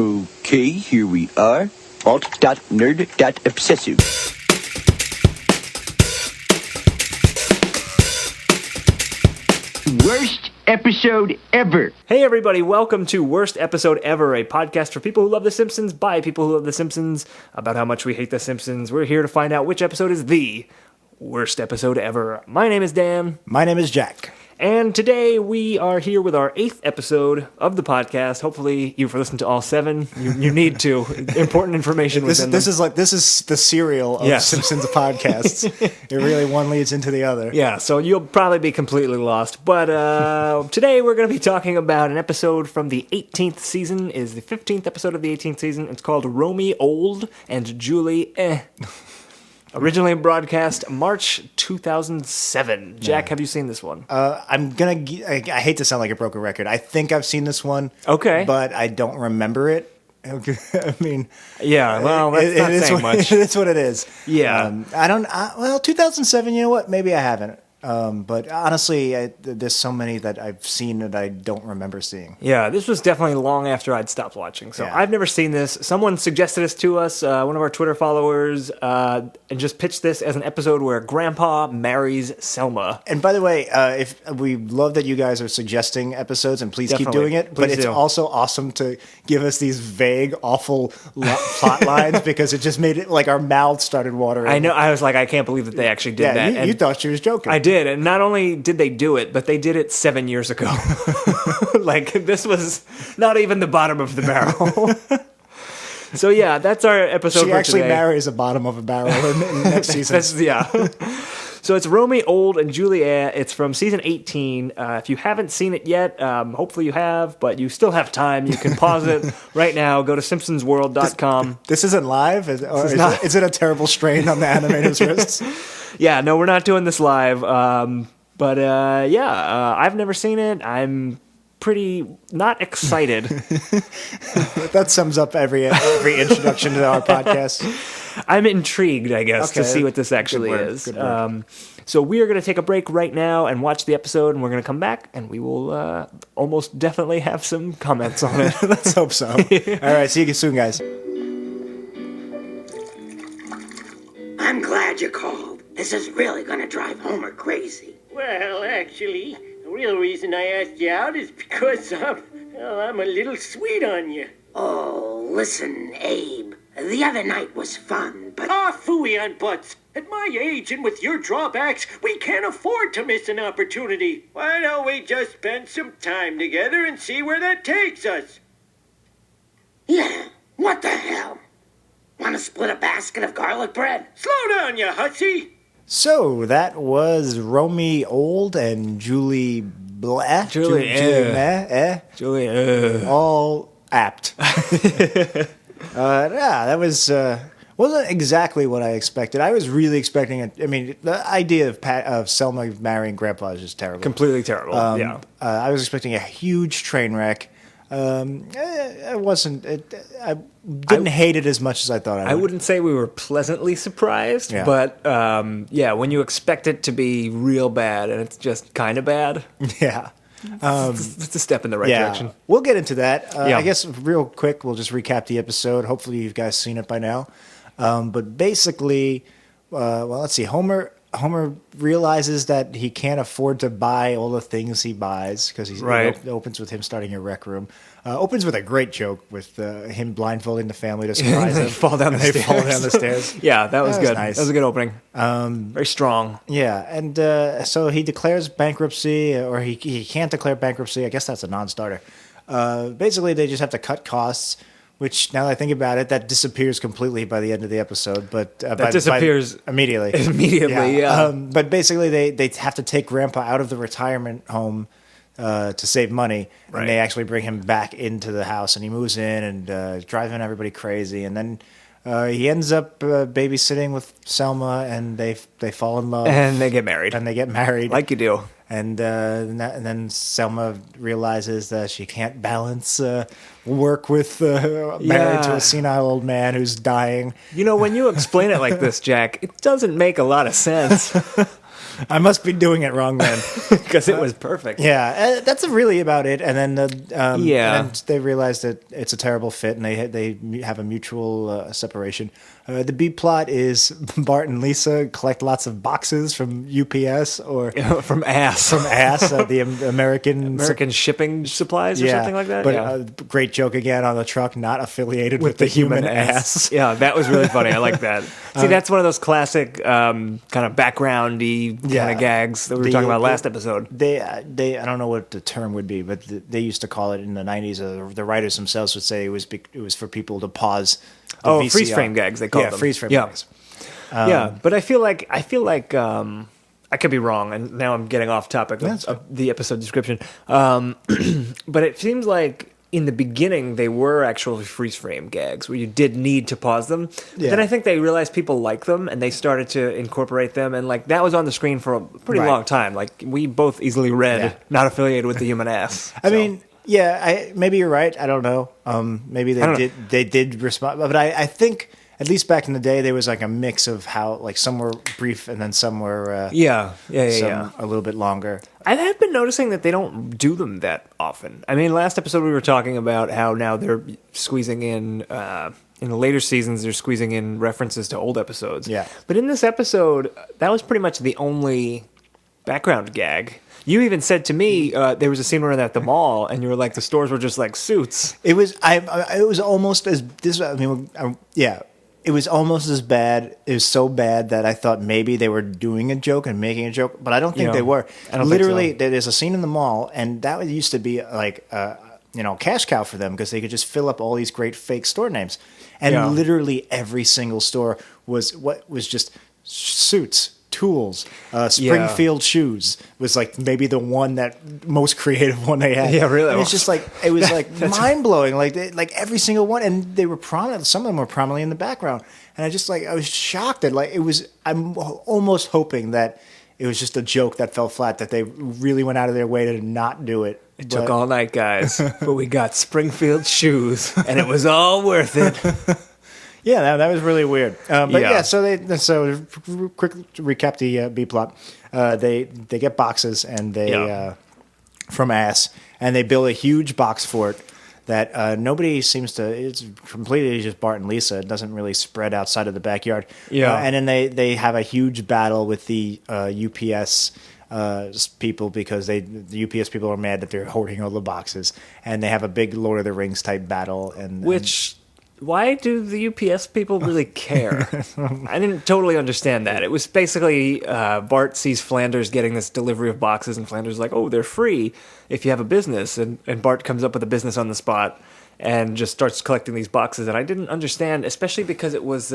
Okay, here we are. Alt.nerd.obsessive. Worst episode ever. Hey everybody, welcome to Worst Episode Ever, a podcast for people who love The Simpsons, by people who love The Simpsons, about how much we hate The Simpsons. We're here to find out which episode is the worst episode ever. My name is Dan. My name is Jack. And today we are here with our 8th episode of the podcast. Hopefully you've listened to all 7. You need to. Important information within This them. is the serial of Simpsons podcasts. It really one leads into the other. Yeah, so you'll probably be completely lost. But today we're going to be talking about an episode from the 18th season. Is the 15th episode of the 18th season. It's called Romy Old and Juli-Eh. Originally broadcast March 2007. Jack, have you seen this one? I hate to sound like a broken record. I think I've seen this one. Okay. But I don't remember it. I mean... Yeah, well, that's not saying much. It's what it is. Yeah. 2007, you know what? Maybe I haven't. But honestly, there's so many that I've seen that I don't remember seeing. Yeah, this was definitely long after I'd stopped watching. So Yeah. I've never seen this. Someone suggested this to us, one of our Twitter followers, and just pitched this as an episode where Grandpa marries Selma. And by the way, if we love that you guys are suggesting episodes, and please keep Definitely. doing it. Please But it's do. also awesome to give us these vague, awful plot lines because it just made it like our mouths started watering. I know, I was like, I can't believe that they actually did that. Yeah, you thought she was joking. I did, and not only did they do it, but they did it 7 years ago. Like, this was not even the bottom of the barrel. So yeah, that's our episode She for actually today. marries the bottom of a barrel in next season. Yeah. So it's Romy Old and Juli-Eh. It's from season 18. If you haven't seen it yet, hopefully you have, but you still have time. You can pause it right now. Go to simpsonsworld.com. This isn't live? Is it a terrible strain on the animator's wrists? Yeah, no, we're not doing this live. But I've never seen it. I'm pretty not excited. That sums up every introduction to our podcast. I'm intrigued, I guess, to Okay. see what this actually Good word, is. good word. So we are going to take a break right now and watch the episode, and we're going to come back, and we will almost definitely have some comments on it. Let's hope so. All right, see you soon, guys. I'm glad you called. This is really gonna drive Homer crazy. Well, actually, the real reason I asked you out is because I'm a little sweet on you. Oh, listen, Abe. The other night was fun, but... Phooey on butts. At my age and with your drawbacks, we can't afford to miss an opportunity. Why don't we just spend some time together and see where that takes us? Yeah, what the hell? Want to split a basket of garlic bread? Slow down, you hussy. So that was Romy Old and Julie Blah. Juli-Eh. Juli-Eh. All apt. That was wasn't exactly what I expected. I was really expecting it. I mean, the idea of Selma marrying Grandpa is just terrible. Completely terrible, yeah. I was expecting a huge train wreck. I wasn't. I didn't hate it as much as I thought I would. I wouldn't say we were pleasantly surprised, Yeah. but when you expect it to be real bad and it's just kind of bad, Yeah. it's a step in the right direction. We'll get into that. Yeah. I guess real quick, we'll just recap the episode. Hopefully you guys seen it by now. But basically, let's see. Homer realizes that he can't afford to buy all the things he buys because it opens with him starting a rec room. Opens with a great joke with him blindfolding the family to surprise them. They fall down the stairs. Fall down the stairs. Yeah, that was good. Nice. That was a good opening. Very strong. Yeah, and so he declares bankruptcy, or he can't declare bankruptcy. I guess that's a non-starter. Basically, they just have to cut costs, which, now that I think about it, that disappears completely by the end of the episode. But disappears immediately. Immediately, yeah. But basically, they have to take Grandpa out of the retirement home to save money, Right. and they actually bring him back into the house, and he moves in and driving everybody crazy, and then he ends up babysitting with Selma, and they fall in love, And they get married. and they get married, Like you do. and then Selma realizes that she can't balance work with married to a senile old man who's dying. You know, when you explain it like this, Jack, it doesn't make a lot of sense. I must be doing it wrong then. because it was perfect. Yeah, that's really about it. And then Yeah. and then they realize that it's a terrible fit, and they have a mutual separation. The B plot is Bart and Lisa collect lots of boxes from UPS or From ass. the American shipping supplies or something like that. But great joke again on the truck, not affiliated with the human ass. Yeah, that was really funny. I like that. See, that's one of those classic kind of background-y kind of gags that we were talking about last episode. They I don't know what the term would be, but they used to call it in the 90s. The writers themselves would say it was for people to pause. The VCR. Freeze frame gags. They call them. Freeze frame gags. Yeah, but I feel like I could be wrong, and now I'm getting off topic of the episode description. But it seems like in the beginning they were actually freeze frame gags where you did need to pause them. But then I think they realized people like them, and they started to incorporate them, and like that was on the screen for a pretty long time. Like we both easily read not affiliated with the human ass. I mean. Yeah, maybe you're right. I don't know. Maybe they did respond, but I think at least back in the day there was like a mix of how like some were brief and then some were a little bit longer. I have been noticing that they don't do them that often. I mean, last episode we were talking about how now they're squeezing in the later seasons they're squeezing in references to old episodes. Yeah, but in this episode that was pretty much the only background gag. You even said to me there was a scene where they're at the mall, and you were like, the stores were just like suits. It was. It was almost as this. I mean, it was almost as bad. It was so bad that I thought maybe they were doing a joke and making a joke, but I don't think they were. I don't Literally, think so. There's a scene in the mall, and that used to be like cash cow for them because they could just fill up all these great fake store names, and literally every single store was just suits. Tools, Springfield shoes was like maybe the one that most creative one they had. Yeah, really. And it's just like it was like mind blowing. Like every single one, and they were prominent. Some of them were prominently in the background, and I was shocked that like it was. I'm almost hoping that it was just a joke that fell flat. That they really went out of their way to not do it. It took all night, guys, but we got Springfield shoes, and it was all worth it. Yeah, that was really weird. So quick to recap the B plot. They get boxes and they from ass, and they build a huge box fort that nobody seems to. It's completely just Bart and Lisa. It doesn't really spread outside of the backyard. Yeah, and then they have a huge battle with the UPS people because the UPS people are mad that they're hoarding all the boxes, and they have a big Lord of the Rings type battle. Why do the UPS people really care? I didn't totally understand that. It was basically Bart sees Flanders getting this delivery of boxes, and Flanders is like, oh, they're free if you have a business. And Bart comes up with a business on the spot and just starts collecting these boxes. And I didn't understand, especially because it was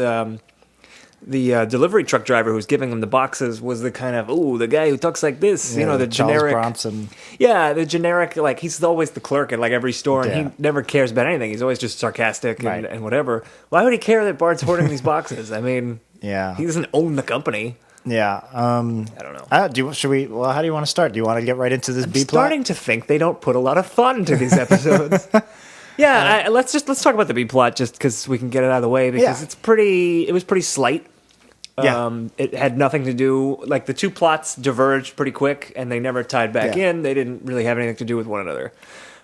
the delivery truck driver who was giving him the boxes was the kind of, the guy who talks like this, the generic. Bronson. Yeah, the generic, like, he's always the clerk at, like, every store, and he never cares about anything. He's always just sarcastic and whatever. Why would he care that Bart's hoarding these boxes? I mean, he doesn't own the company. Yeah. I don't know. How do you want to start? Do you want to get right into this B plot? I'm starting to think they don't put a lot of fun to these episodes. Let's talk about the B plot just because we can get it out of the way because it was pretty slight. It had nothing to do, like the two plots diverged pretty quick and they never tied back in. They didn't really have anything to do with one another.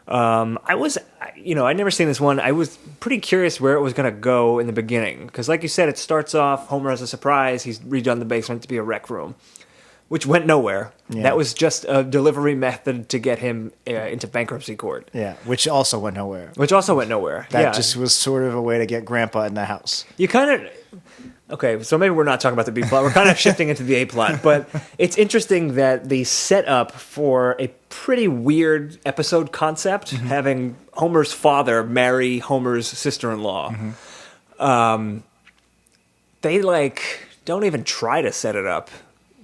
I'd never seen this one. I was pretty curious where it was going to go in the beginning because like you said, it starts off, Homer has a surprise, he's redone the basement to be a rec room, which went nowhere. Yeah. That was just a delivery method to get him into bankruptcy court. Yeah, which also went nowhere. That just was sort of a way to get Grampa in the house. You kind of... Okay, so maybe we're not talking about the B plot. We're kind of shifting into the A plot. But it's interesting that the setup for a pretty weird episode concept, having Homer's father marry Homer's sister-in-law, they don't even try to set it up.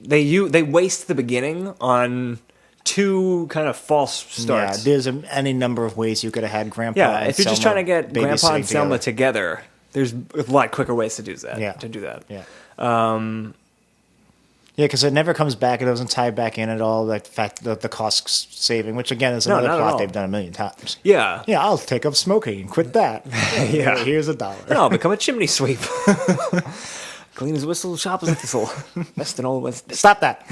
They waste the beginning on two kind of false starts. Yeah, there's any number of ways you could have had Grandpa. Yeah, and if you're just Selma trying to get Grandpa and Selma together, there's a lot quicker ways to do that. Yeah. Because it never comes back. It doesn't tie back in at all. Like the cost saving, which again is another plot they've done a million times. Yeah. Yeah, I'll take up smoking and quit that. Here's $1. No, I'll become a chimney sweep. Clean his whistle, sharp as a thistle. Best in all West. Stop that.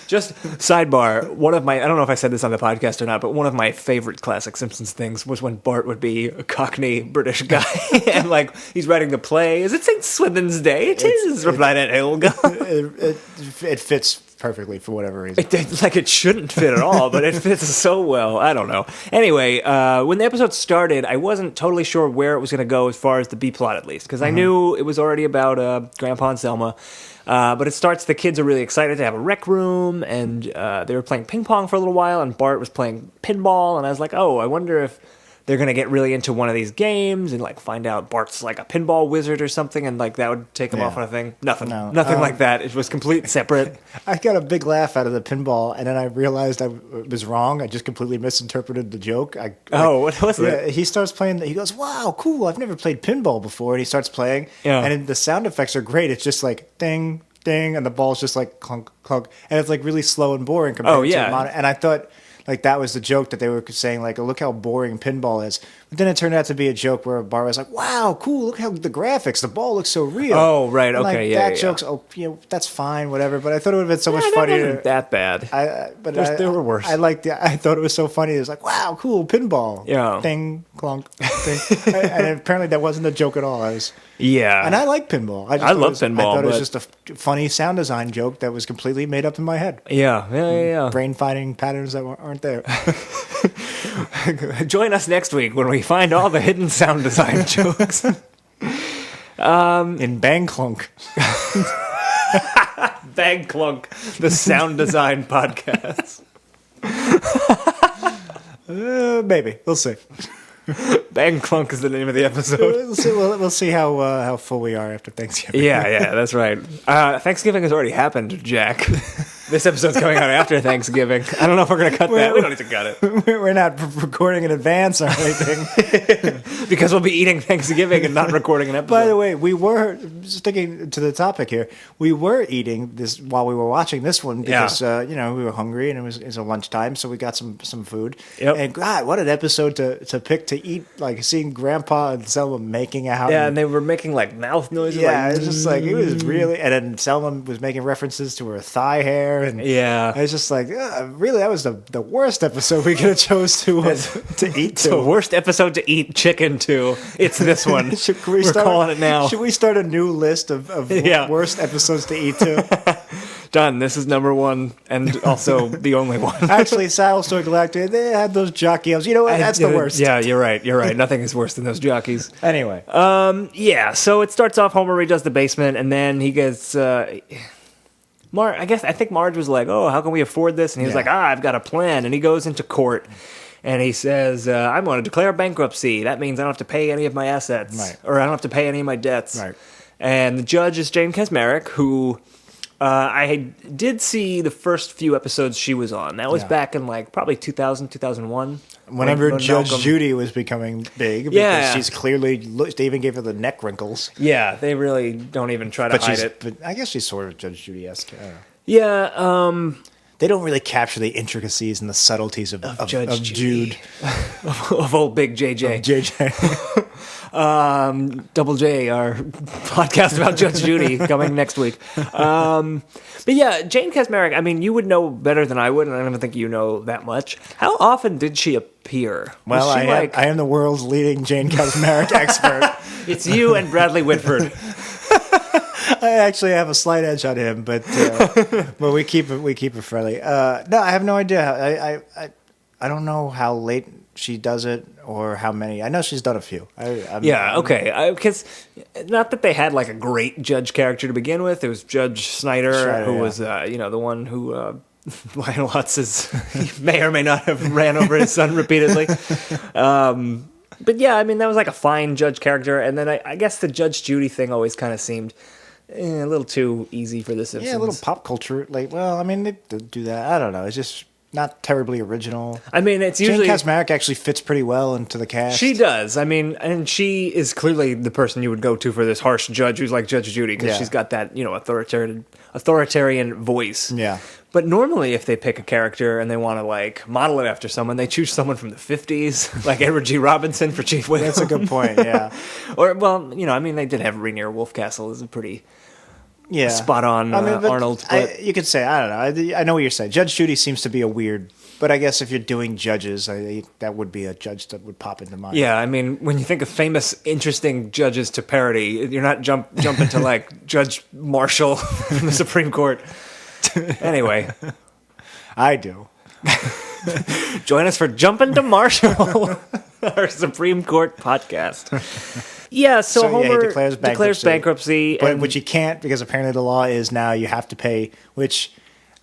Just sidebar, one of my, I don't know if I said this on the podcast or not, but one of my favorite classic Simpsons things was when Bart would be a Cockney British guy and like he's writing the play. Is it St. Swithin's Day? It is, replied Aunt Helga. It fits perfectly for whatever reason. It shouldn't fit at all, but it fits so well. I don't know. Anyway, when the episode started, I wasn't totally sure where it was going to go as far as the B plot at least, because I knew it was already about Grandpa and Selma. But it starts, the kids are really excited to have a rec room, and they were playing ping pong for a little while, and Bart was playing pinball, and I was like, oh, I wonder if they're going to get really into one of these games and like find out Bart's like a pinball wizard or something, and like that would take them off on a thing. Nothing like that. It was complete separate. I got a big laugh out of the pinball, and then I realized I was wrong. I just completely misinterpreted the joke. What was it? He starts playing. He goes, "Wow, cool! I've never played pinball before." And he starts playing, and the sound effects are great. It's just like ding, ding, and the ball's just like clunk, clunk, and it's like really slow and boring compared to and I thought. Like, that was the joke that they were saying, like, oh, look how boring pinball is. But then it turned out to be a joke where Bart was like, wow, cool, look how the graphics, the ball looks so real. Oh, right, and okay, like, that joke's, that's fine, whatever. But I thought it would have been so much funnier. That wasn't that bad. There were worse. I thought it was so funny. It was like, wow, cool, pinball. Yeah. Ding, clunk, ding. And apparently that wasn't a joke at all. And I like pinball. I love pinball. I thought it was just a funny sound design joke that was completely made up in my head. Yeah. Brain finding patterns that aren't there. Join us next week when we find all the hidden sound design jokes. In Bang Clunk. Bang Clunk, the sound design podcast. Maybe. We'll see. Bang Clunk is the name of the episode. We'll see how full we are after Thanksgiving. Yeah, that's right. Thanksgiving has already happened, Jack. This episode's coming out after Thanksgiving. I don't know if we're going to cut that. We don't need to cut it. We're not recording in advance or anything. Because we'll be eating Thanksgiving and not recording an episode. By the way, we were, sticking to the topic here, we were eating this while we were watching this one because, we were hungry and it was a lunchtime, so we got some food. Yep. And God, what an episode to pick to eat, like seeing Grandpa and Selma making out. Yeah, and they were making like mouth noises. Yeah, it was just like, it was really, and then Selma was making references to her thigh hair. And I was just like, really, that was the worst episode we could have chose to eat to. The worst episode to eat chicken to. It's this one. We're calling it now. Should we start a new list of worst episodes to eat to? Done. This is number one and also the only one. Actually, Battlestar Galactica, they had those jockey elves. You know what? That's the worst. Yeah, you're right. Nothing is worse than those jockeys. Anyway. So it starts off, Homer redoes the basement, and then he gets... I think Marge was like, oh, how can we afford this? And he was like, I've got a plan. And he goes into court and he says, I'm going to declare bankruptcy. That means I don't have to pay any of my assets. Right. Or I don't have to pay any of my debts. Right. And the judge is Jane Kaczmarek, who I did see the first few episodes she was on. That was back in like probably 2000, 2001. Whenever Judge Judy was becoming big, because she's clearly, they even gave her the neck wrinkles. Yeah, they really don't even try to hide it. But I guess she's sort of Judge Judy-esque. Yeah, they don't really capture the intricacies and the subtleties of Jude. of old Big JJ. Of JJ. Double J, our podcast about Judge Judy, coming next week. But yeah, Jane Kaczmarek, I mean, you would know better than I would, and I don't think you know that much. How often did she appear? Well, I am the world's leading Jane Kaczmarek expert. It's you and Bradley Whitford. I actually have a slight edge on him, but we keep it friendly. No, I have no idea. I don't know how late she does it or how many. I know she's done a few. Okay. Because not that they had like a great judge character to begin with. It was Judge Snyder who was the one who Lionel Hutz may or may not have ran over his son repeatedly. But yeah, I mean, that was like a fine judge character. And then I guess the Judge Judy thing always kind of seemed a little too easy for The Simpsons. Yeah, a little pop culture. Like, well, I mean, they do that. I don't know. It's just not terribly original. I mean, it's usually... Jane Kaczmarek actually fits pretty well into the cast. She does. I mean, and she is clearly the person you would go to for this harsh judge who's like Judge Judy, because she's got that, authoritarian voice. Yeah. But normally if they pick a character and they want to like model it after someone, they choose someone from the 50s, like Edward G. Robinson for Chief Wiggum. That's a good point, yeah. Or, well, they did have Rainier Wolfcastle as a pretty spot on but Arnold. But you could say, I don't know. I know what you're saying. Judge Judy seems to be a weird, but I guess if you're doing judges, that would be a judge that would pop into mind. yeah, I mean, when you think of famous, interesting judges to parody, you're not jumping to like Judge Marshall from the Supreme Court. Anyway, I do. join us for Jumpin' to Marshall, our Supreme Court podcast. Yeah, so Homer he declares bankruptcy, which he can't because apparently the law is now you have to pay, which...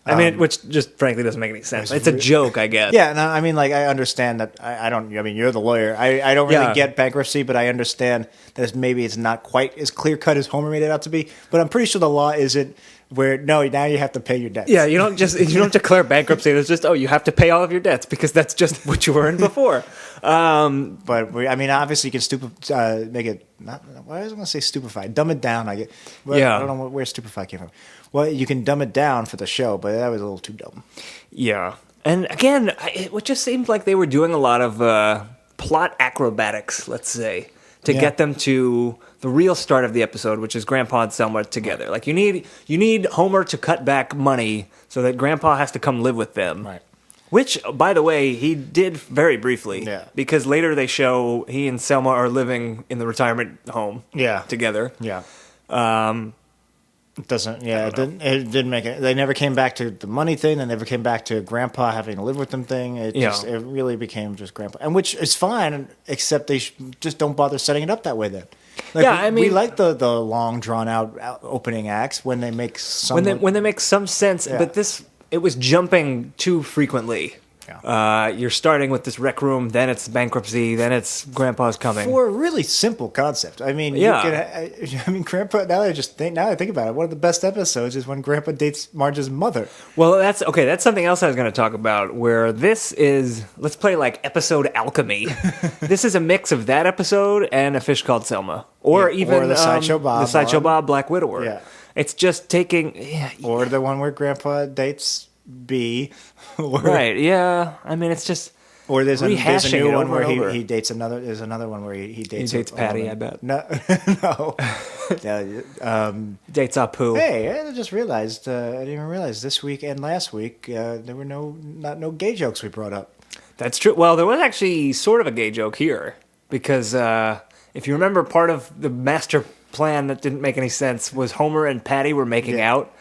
which just frankly doesn't make any sense. It's a joke, I guess. Yeah, no, I mean, like, I understand that. I don't. I mean, you're the lawyer. I don't really get bankruptcy, but I understand that maybe it's not quite as clear cut as Homer made it out to be. But I'm pretty sure the law isn't where now you have to pay your debts. Yeah, you don't declare bankruptcy. It's just you have to pay all of your debts because that's just what you were in before. But I mean, obviously, you can make it. Not. Why was I going to say stupefied? Dumb it down. I don't know where stupefied came from. Well, you can dumb it down for the show, but that was a little too dumb. Yeah. And again, it just seemed like they were doing a lot of plot acrobatics, let's say, to get them to the real start of the episode, which is Grandpa and Selma together. Like, you need Homer to cut back money so that Grandpa has to come live with them. Right. Which, by the way, he did very briefly. Yeah. Because later they show he and Selma are living in the retirement home together. Yeah. It doesn't. Yeah, it didn't make it. They never came back to the money thing. They never came back to Grandpa having to live with them thing. It really became just Grandpa, and which is fine, except they just don't bother setting it up that way then. Like, we like the long drawn out opening acts when they make some when they make some sense, but it was jumping too frequently. Yeah. You're starting with this rec room, then it's bankruptcy, then it's Grandpa's coming. For a really simple concept. I mean, Grandpa. Now I think about it. One of the best episodes is when Grandpa dates Marge's mother. Well, that's okay. That's something else I was going to talk about. Where this is, let's play like episode alchemy. This is a mix of that episode and A Fish Called Selma, or the Sideshow Bob, Black Widower. Yeah, it's just taking, or the one where Grandpa dates B. Right, yeah. I mean, it's just or there's a new one where he dates another. There's another one where he dates Patty. I bet. No. Dates Apu. Hey, I just realized. I didn't even realize this week and last week there were no gay jokes we brought up. That's true. Well, there was actually sort of a gay joke here because if you remember, part of the master plan that didn't make any sense was Homer and Patty were making out.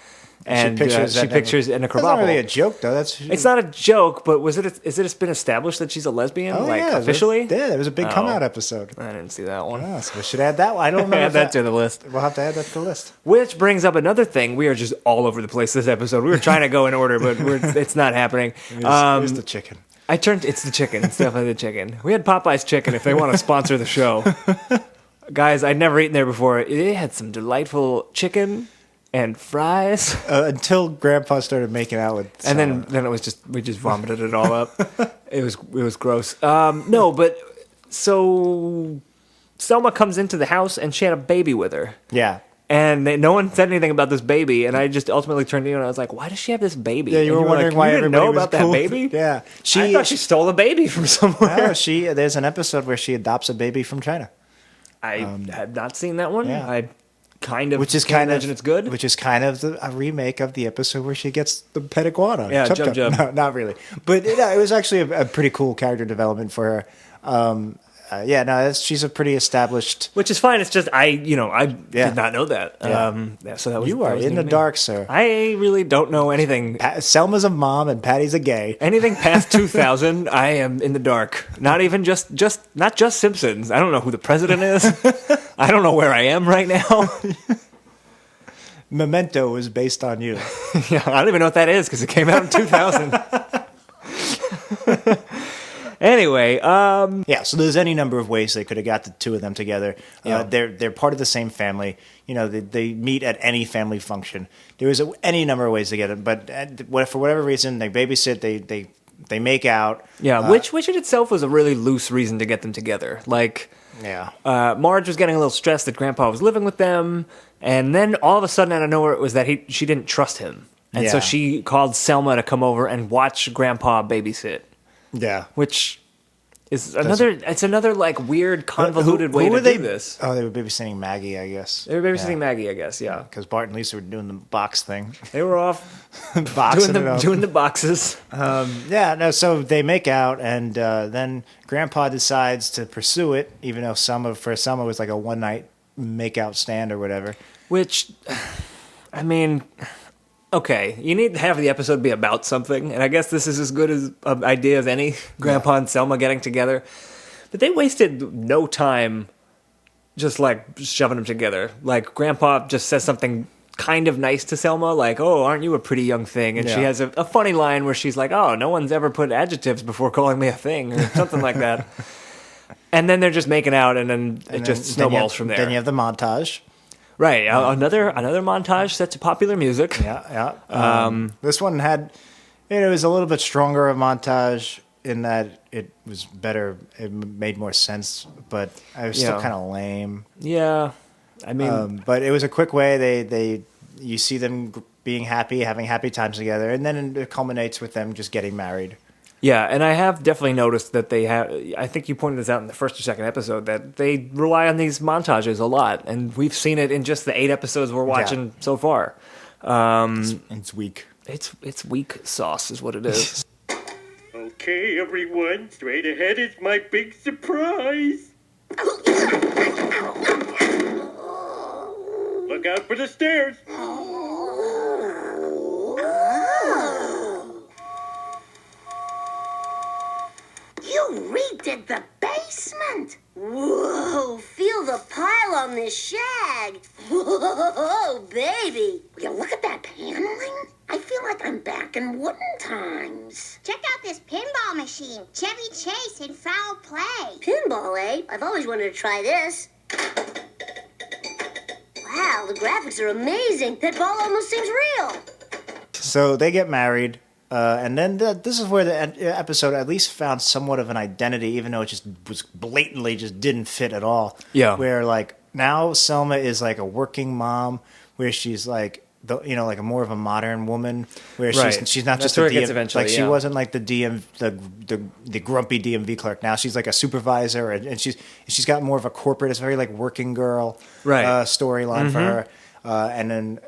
And she pictures in a That's not really a joke, though. It's not a joke, but is it been established that she's a lesbian? Officially? There was a big come out episode. I didn't see that one. Oh, so we should add that one. I don't know. Add that to the list. We'll have to add that to the list. Which brings up another thing. We are just all over the place this episode. We were trying to go in order, but it's not happening. It's the chicken. It's the chicken. It's definitely the chicken. We had Popeye's chicken if they want to sponsor the show. Guys, I'd never eaten there before. They had some delightful chicken and fries until Grandpa started making out with Selma. And then it was we just vomited it all up. It was gross. No, but so Selma comes into the house and she had a baby with her. Yeah. And no one said anything about this baby, and I just ultimately turned to you and I was like, "Why does she have this baby?" Yeah, you were wondering why you didn't know everybody about that cool. baby. Yeah, I thought she stole a baby from somewhere. No, there's an episode where she adopts a baby from China. I have not seen that one. Yeah. I kind of imagine it's good. Which is kind of a remake of the episode where she gets the pet iguana. Yeah, Jub. No, not really. But it was actually a pretty cool character development for her. She's a pretty established. Which is fine. It's just I did not know that. So that was you are in the dark, sir. I really don't know anything. Selma's a mom and Patty's a gay. Anything past 2000, I am in the dark. Not even not just Simpsons. I don't know who the president is. I don't know where I am right now. Memento was based on you. Yeah, I don't even know what that is because it came out in 2000. Anyway, so there's any number of ways they could have got the two of them together. They're part of the same family. You know, they meet at any family function. There was any number of ways to get them, but for whatever reason, they babysit. They make out. Yeah, which in itself was a really loose reason to get them together. Like, Marge was getting a little stressed that Grandpa was living with them, and then all of a sudden, out of nowhere, it was that she didn't trust him, and so she called Selma to come over and watch Grandpa babysit. Yeah, which It's another like weird convoluted way to do this. Oh, they were babysitting Maggie, I guess. They were babysitting Maggie, I guess. Yeah, because Bart and Lisa were doing the box thing. They were off Boxing doing the boxes. So they make out, and then Grandpa decides to pursue it, even though Selma was like a one night make out stand or whatever. Which, I mean, okay, you need to have the episode be about something, and I guess this is as good as an idea as any, Grandpa and Selma getting together. But they wasted no time just, like, shoving them together. Like, Grandpa just says something kind of nice to Selma, like, oh, aren't you a pretty young thing? And she has a funny line where she's like, oh, no one's ever put adjectives before calling me a thing, or something like that. And then they're just making out, and then it just snowballs from there. Then you have the montage. Right, another montage set to popular music. Yeah. This one had, it was a little bit stronger of montage in that it was better. It made more sense, but it was still kind of lame. Yeah, I mean, but it was a quick way. You see them being happy, having happy times together, and then it culminates with them just getting married. Yeah, and I have definitely noticed that they have, I think you pointed this out in the first or second episode, that they rely on these montages a lot, and we've seen it in just the 8 episodes we're watching so far. It's weak. It's weak sauce is what it is. Okay, everyone, straight ahead is my big surprise. Look out for the stairs. You redid the basement! Whoa, feel the pile on this shag. Whoa, baby. Will you look at that paneling? I feel like I'm back in wooden times. Check out this pinball machine. Chevy Chase in foul play. Pinball, eh? I've always wanted to try this. Wow, the graphics are amazing. That ball almost seems real. So they get married. And then this is where the episode at least found somewhat of an identity, even though it just was blatantly just didn't fit at all. Yeah. Where like now Selma is like a working mom, where she's like like a more of a modern woman, where she's not just a DM, like she wasn't like the the grumpy DMV clerk. Now she's like a supervisor, and she's got more of a corporate. It's very like working girl storyline for her. And then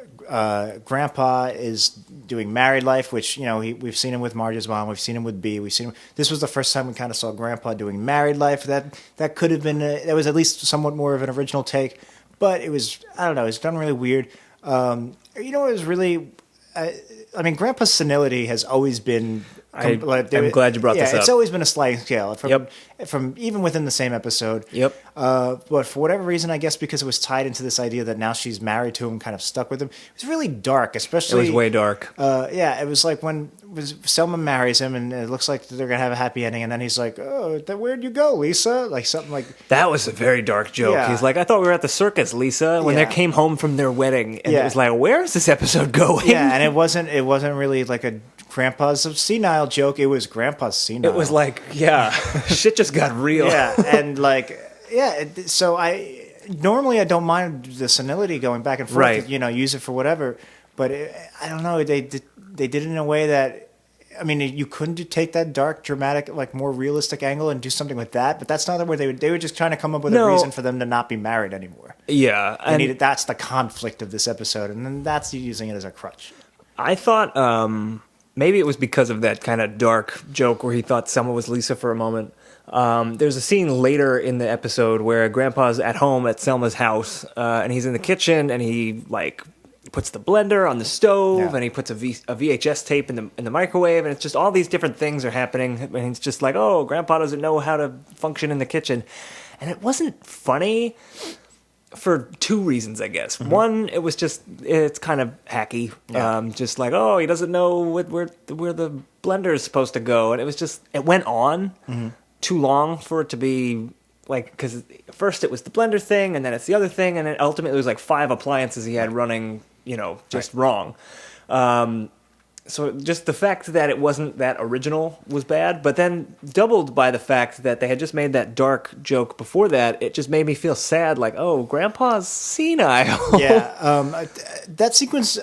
Grandpa is doing married life, which we've seen him with Marge's mom, we've seen him with B, we've seen him. This was the first time we kind of saw Grandpa doing married life. That could have been that was at least somewhat more of an original take, but it was, I don't know, it's done really weird. It was really, I mean, Grandpa's senility has always been. I'm glad you brought this up. It's always been a sliding scale from even within the same episode. Yep. But for whatever reason, I guess because it was tied into this idea that now she's married to him, kind of stuck with him. It was really dark, especially. It was way dark. It was like when Selma marries him, and it looks like they're gonna have a happy ending, and then he's like, "Oh, where'd you go, Lisa?" Like something like that was a very dark joke. Yeah. He's like, "I thought we were at the circus, Lisa." When they came home from their wedding, and it was like, "Where is this episode going?" Yeah, and it wasn't really like a Grandpa's senile joke. It was Grandpa's senile. It was like, shit just got real. Yeah, and like, so I don't mind the senility going back and forth. Right. Use it for whatever. But I don't know. They did it in a way that, I mean, you couldn't take that dark, dramatic, like more realistic angle and do something with that. But that's not where they were just trying to come up with a reason for them to not be married anymore. Yeah, that's the conflict of this episode, and then that's using it as a crutch. I thought maybe it was because of that kind of dark joke where he thought Selma was Lisa for a moment. There's a scene later in the episode where Grandpa's at home at Selma's house, and he's in the kitchen, and he like puts the blender on the stove, and he puts a VHS tape in the microwave, and it's just all these different things are happening, and he's just like, oh, Grandpa doesn't know how to function in the kitchen. And it wasn't funny for 2 reasons, I guess. Mm-hmm. One, it's kind of hacky. Yeah. Just like, oh, he doesn't know where the blender is supposed to go. And it went on too long for it to be like, because first it was the blender thing, and then it's the other thing, and then ultimately it was like 5 appliances he had running, just wrong. So just the fact that it wasn't that original was bad, but then doubled by the fact that they had just made that dark joke before that, it just made me feel sad, like, oh, Grandpa's senile. Yeah, that sequence,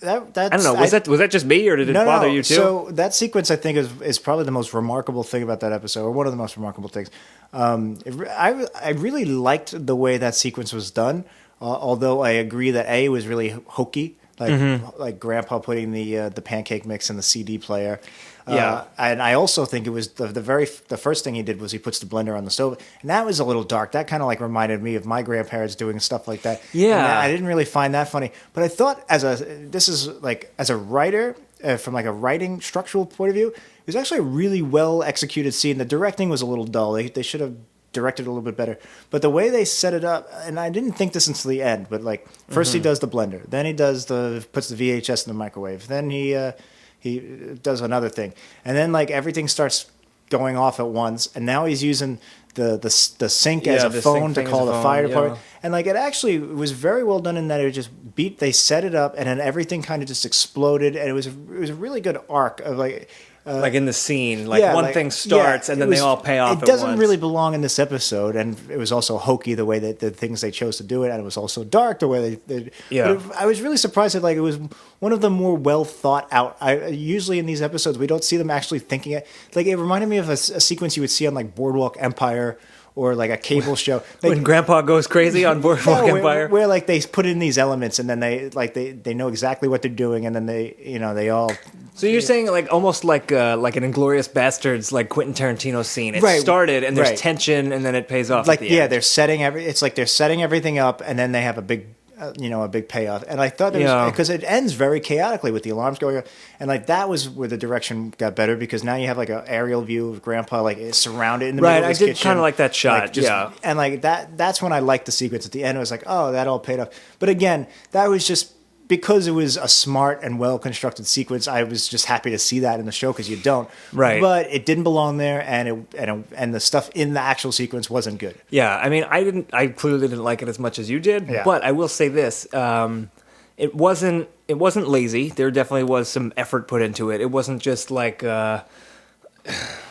that's, I don't know. Was that just me, or did it bother you too? So that sequence, I think, is probably the most remarkable thing about that episode, or one of the most remarkable things. I really liked the way that sequence was done, although I agree that A was really hokey, like Grandpa putting the pancake mix in the CD player. Yeah, and I also think it was the first thing he did was he puts the blender on the stove, and that was a little dark. That kind of like reminded me of my grandparents doing stuff like that. Yeah, and I didn't really find that funny, but I thought as a writer, from like a writing structural point of view, it was actually a really well executed scene. The directing was a little dull. They should have directed a little bit better, but the way they set it up, and I didn't think this until the end, but like first he does the blender, then he puts the VHS in the microwave, then he does another thing, and then like everything starts going off at once, and now he's using the sink as a phone to call the fire department, and like it actually was very well done in that it just they set it up, and then everything kind of just exploded, and it was a really good arc of like. Like in the scene, one thing starts and then they all pay off at once. It doesn't really belong in this episode, and it was also hokey the way that the things they chose to do it, and it was also dark the way they yeah. I was really surprised that like it was one of the more well thought out. Usually in these episodes we don't see them actually thinking it. Like it reminded me of a sequence you would see on like Boardwalk Empire. Or like a cable show. When Grandpa goes crazy on Boardwalk Empire, where like they put in these elements and then they know exactly what they're doing, and then they all. So you're saying like almost like an Inglourious Bastards, like Quentin Tarantino scene. It Right. started and there's Right. tension, and then it pays off. Like at the end. they're setting it's like they're setting everything up, and then they have a big. A big payoff, and I thought because it ends very chaotically with the alarms going on, and like that was where the direction got better because now you have like an aerial view of Grandpa like surrounded in the middle of his kitchen. I did kind of like that shot, and like that's when I liked the sequence at the end. It was like, oh, that all paid off, but again, that was just because it was a smart and well constructed sequence. I was just happy to see that in the show because you don't, right? But it didn't belong there, and the stuff in the actual sequence wasn't good. Yeah, I mean, I clearly didn't like it as much as you did, Yeah. but I will say this: it wasn't lazy. There definitely was some effort put into it. It wasn't just like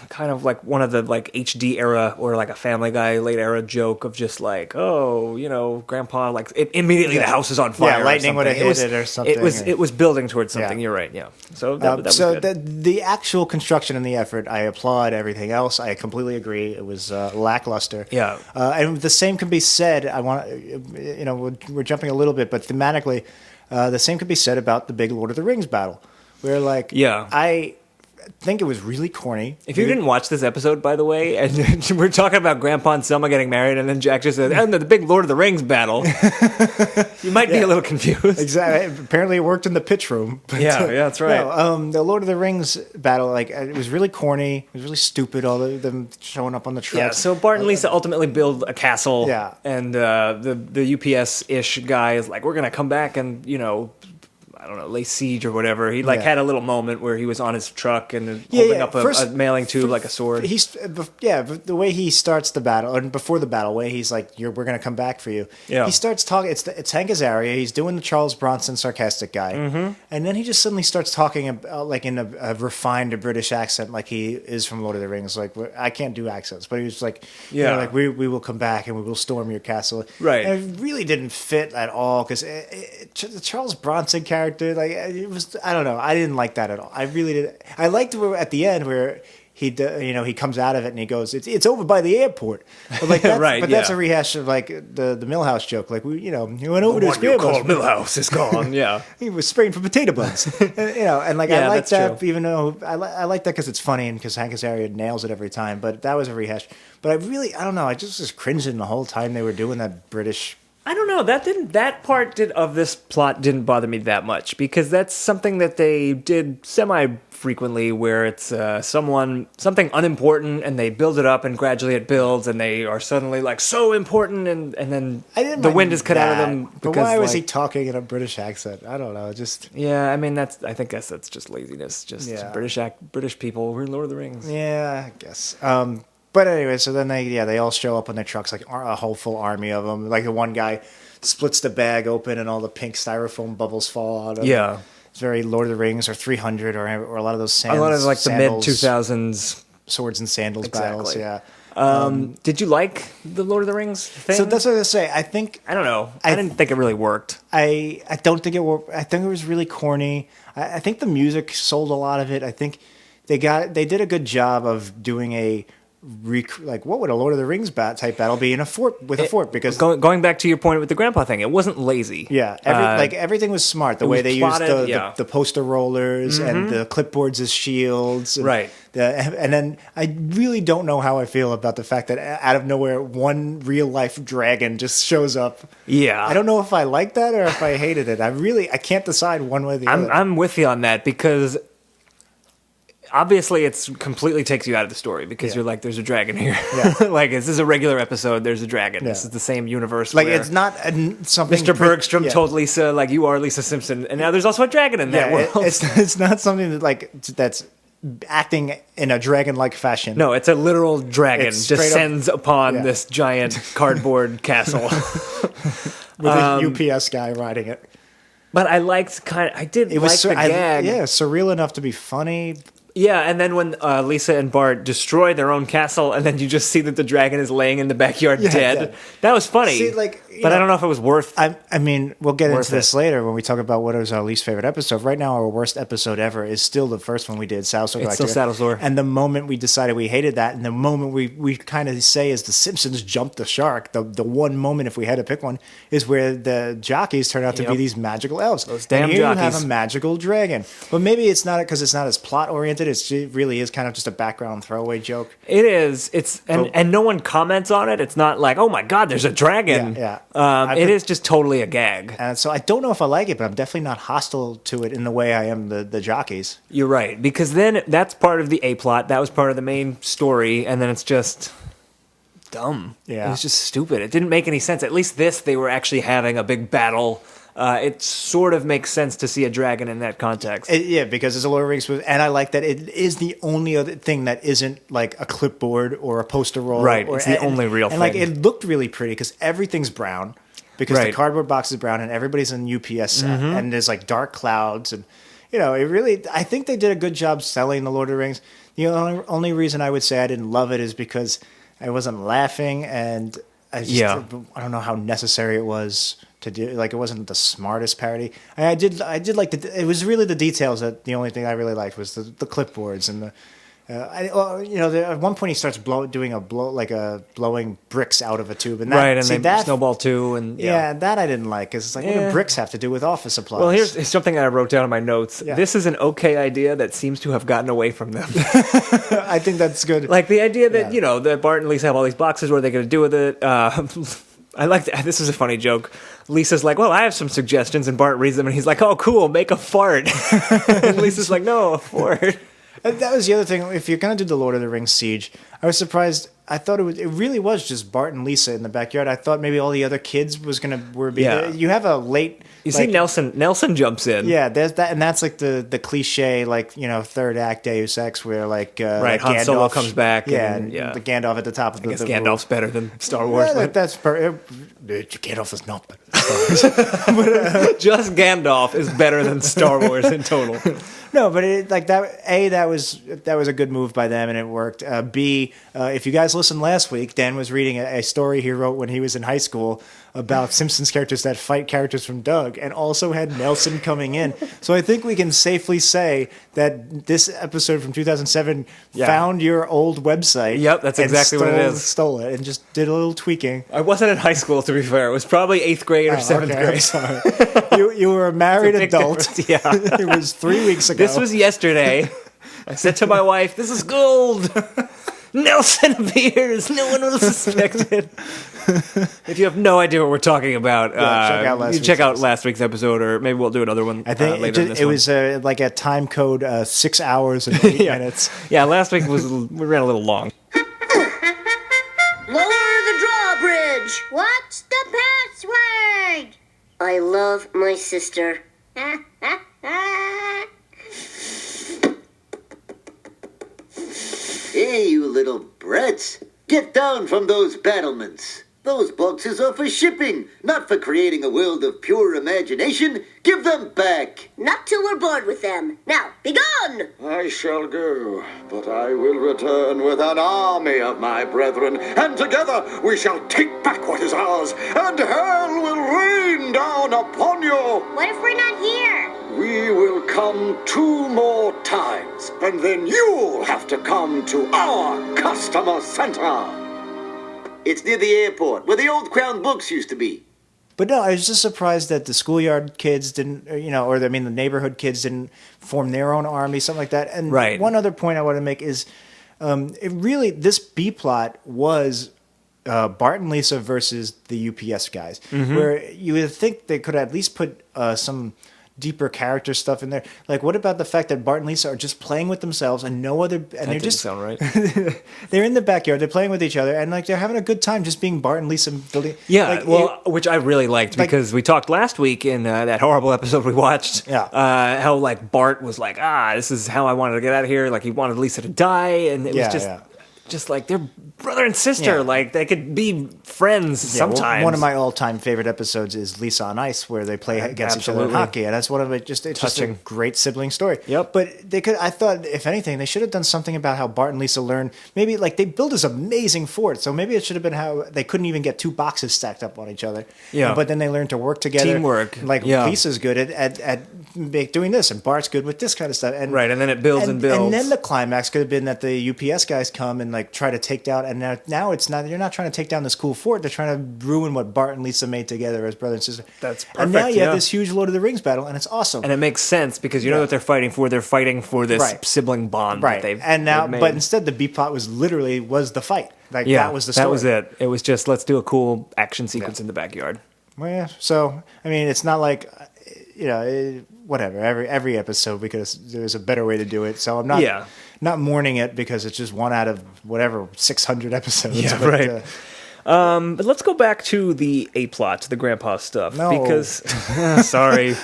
kind of like one of the like HD era or like a Family Guy late era joke of just like, oh, Grandpa like immediately the house is on fire. Yeah, lightning would have hit it or something. It was building towards something. Yeah. You're right. Yeah. So that was so good. the actual construction and the effort, I applaud. Everything else, I completely agree. It was lackluster. Yeah. And the same can be said. We're jumping a little bit, but thematically, the same could be said about the big Lord of the Rings battle, where like I think it was really corny. If you didn't watch this episode, by the way, and we're talking about Grandpa and Selma getting married, and then Jack just said, and the big Lord of the Rings battle, you might be a little confused. Exactly. Apparently it worked in the pitch room. But, yeah, that's right. No, the Lord of the Rings battle, like it was really corny. It was really stupid, all of them showing up on the trucks. Yeah, so Bart and Lisa ultimately build a castle, and the UPS-ish guy is like, we're going to come back and, I don't know, lay siege or whatever. He had a little moment where he was on his truck and holding up a mailing tube like a sword. The way he starts the battle, and before the battle, way he's like, we're going to come back for you. Yeah. He starts talking. It's Hank Azaria. He's doing the Charles Bronson sarcastic guy, and then he just suddenly starts talking about, like in a refined British accent, like he is from Lord of the Rings. Like I can't do accents, but he was like, we will come back and we will storm your castle. Right. And it really didn't fit at all because the Charles Bronson character. Like it was, I don't know. I didn't like that at all. I really did. I liked at the end where he comes out of it and he goes, "It's over by the airport." But like that's, right, that's a rehash of like the Millhouse joke. Like he went over to his grandma's. Millhouse is gone. Yeah, he was spraying for potato buns. And like I like that, true. even though I like that because it's funny and because Hank Azaria nails it every time. But that was a rehash. But I don't know. I just was cringing the whole time they were doing that British. I don't know. That part of this plot didn't bother me that much because that's something that they did semi-frequently where it's something unimportant and they build it up and gradually it builds and they are suddenly like so important and then the wind is cut out of them. But why was he talking in a British accent? I don't know. Just yeah. I mean, I guess that's just laziness. Just British people. We're in Lord of the Rings. Yeah, I guess. But anyway, so then they all show up on their trucks, like a whole full army of them. Like the one guy splits the bag open and all the pink styrofoam bubbles fall out of it. Yeah. It's very Lord of the Rings or 300 or a lot of those a lot of like the mid-2000s swords and sandals battles. Yeah. Did you like the Lord of the Rings thing? So that's what I was gonna say. I don't know. I didn't think it really worked. I don't think it worked. I think it was really corny. I think the music sold a lot of it. I think they did a good job of doing a like what would a Lord of the Rings type battle be in a fort with a fort? Because going back to your point with the Grandpa thing, it wasn't lazy. Yeah, everything was smart. The way they plotted, used the poster rollers and the clipboards as shields, and right? And then I really don't know how I feel about the fact that out of nowhere one real life dragon just shows up. Yeah, I don't know if I like that or if I hated it. I can't decide one way or the other. I'm with you on that because obviously it's completely takes you out of the story because you're like, there's a dragon here. Yeah. Like, this is a regular episode, there's a dragon. This is the same universe. Like, it's not something... Mr. Bergstrom told Lisa, like, you are Lisa Simpson, and now there's also a dragon in that world. It's not something that, that's acting in a dragon-like fashion. No, it's a literal dragon descends upon this giant cardboard castle. With a UPS guy riding it. But I liked the gag. Surreal enough to be funny. Yeah, and then when Lisa and Bart destroy their own castle, and then you just see that the dragon is laying in the backyard dead. That was funny. See, but I don't know if it was worth. I mean, we'll get into this later when we talk about what was our least favorite episode. Right now, our worst episode ever is still the first one we did, Saddlesore. It's still Saddlesore. And the moment we decided we hated that, and the moment we kind of say is the Simpsons jumped the shark, the one moment, if we had to pick one, is where the jockeys turn out to be these magical elves. Those damn and here jockeys. You have a magical dragon. But maybe it's not because it's not as plot-oriented. It really is kind of just a background throwaway joke. It is. And no one comments on it. It's not like, oh my God, there's a dragon. It is just totally a gag. And so I don't know if I like it, but I'm definitely not hostile to it in the way I am the jockeys. You're right. Because then that's part of the A-plot. That was part of the main story. And then it's just dumb. Yeah. It was just stupid. It didn't make any sense. At least they were actually having a big battle. It sort of makes sense to see a dragon in that context. Because it's a Lord of the Rings, and I like that it is the only other thing that isn't like a clipboard or a poster roll. Right, it's the only real thing. And like it looked really pretty because everything's brown, because the cardboard box is brown and everybody's in UPS set, and there's like dark clouds, and it really. I think they did a good job selling the Lord of the Rings. The only reason I would say I didn't love it is because I wasn't laughing, and I don't know how necessary it was to do. Like, it wasn't the smartest parody. I did like it was really the details that the only thing I really liked was the clipboards and the. At one point he starts blowing bricks out of a tube, and they snowball too, and that I didn't like, because it's like, what do bricks have to do with office supplies? Well, here's something I wrote down in my notes. Yeah. This is an okay idea that seems to have gotten away from them. I think that's good. Like the idea that that Bart and Lisa have all these boxes. What are they going to do with it? I like this is a funny joke. Lisa's like, well, I have some suggestions, and Bart reads them, and he's like, oh, cool, make a fart. And Lisa's like, no, a fart. And that was the other thing. If you're going to do the Lord of the Rings siege, I was surprised. I thought it really was just Bart and Lisa in the backyard. I thought maybe all the other kids were be there. You have a late... You see Nelson jumps in. Yeah, there's that, and that's like the cliche, third act Deus Ex, where like Han Gandalf, Solo comes back. The Gandalf at the top of I guess Gandalf's better than Star Wars. Yeah, that's Gandalf is not better than Star Wars. Just Gandalf is better than Star Wars in total. No, but that was a good move by them, and it worked. B, if you guys listened last week, Dan was reading a story he wrote when he was in high school about Simpsons characters that fight characters from Doug, and also had Nelson coming in. So I think we can safely say that this episode from 2007 found your old website. Yep, that's exactly what it is. Stole it and just did a little tweaking. I wasn't in high school, to be fair. It was probably 8th grade or 7th grade. I'm sorry. You were a married adult. Yeah. It was 3 weeks ago. This was yesterday. I said to my wife, this is gold. Nelson appears. No one will suspect it. If you have no idea what we're talking about, check out last week's episode, or maybe we'll do another one. I think later in this one. It was like a time code 6 hours and 8 minutes. Yeah, last week we ran a little long. Lower the drawbridge. What's the password? I love my sister. Hey, you little brats. Get down from those battlements. Those boxes are for shipping, not for creating a world of pure imagination. Give them back. Not till we're bored with them. Now, be gone! I shall go, but I will return with an army of my brethren, and together we shall take back what is ours, and hell will rain down upon you. What if we're not here? We will come 2 more times, and then you'll have to come to our customer center. It's near the airport, where the old Crown books used to be. But no, I was just surprised that the schoolyard kids didn't, the neighborhood kids didn't form their own army, something like that. And Right. one other point I want to make is, this B plot was Bart and Lisa versus the UPS guys, where you would think they could at least put some deeper character stuff in there. Like, what about the fact that Bart and Lisa are just playing with themselves and no other, and That they're didn't just sound right. they're in the backyard, they're playing with each other, and like they're having a good time just being Bart and Lisa building. Yeah, like, which I really liked because we talked last week in that horrible episode we watched. Yeah. How like Bart was like, this is how I wanted to get out of here. Like he wanted Lisa to die, and it was just like they're brother and sister. Yeah. Like they could be friends sometimes. One of my all-time favorite episodes is Lisa on Ice, where they play against each other in hockey, and that's one of it. It's just a great sibling story. Yep. But they could. I thought, if anything, they should have done something about how Bart and Lisa learn. Maybe like they build this amazing fort, so maybe it should have been how they couldn't even get 2 boxes stacked up on each other. Yeah. But then they learn to work together. Teamwork. Like Lisa's good at doing this, and Bart's good with this kind of stuff. And right, and then it builds and builds. And then the climax could have been that the UPS guys come and like try to take down. And now it's not. You're not trying to take down this cool fort. They're trying to ruin what Bart and Lisa made together as brother and sister. That's perfect. And now you have this huge Lord of the Rings battle, and it's awesome. And it makes sense because you know what they're fighting for. They're fighting for this Right. sibling bond right. that they've And now, they've made. but instead, the B plot was the fight. Like that was the story. That was it. It was just let's do a cool action sequence in the backyard. Well, yeah. So I mean, it's not like whatever. Every episode there's a better way to do it. So I'm not mourning it because it's just one out of whatever 600 episodes. Yeah, but, right. But let's go back to the A plot, the grandpa stuff. No. Because sorry.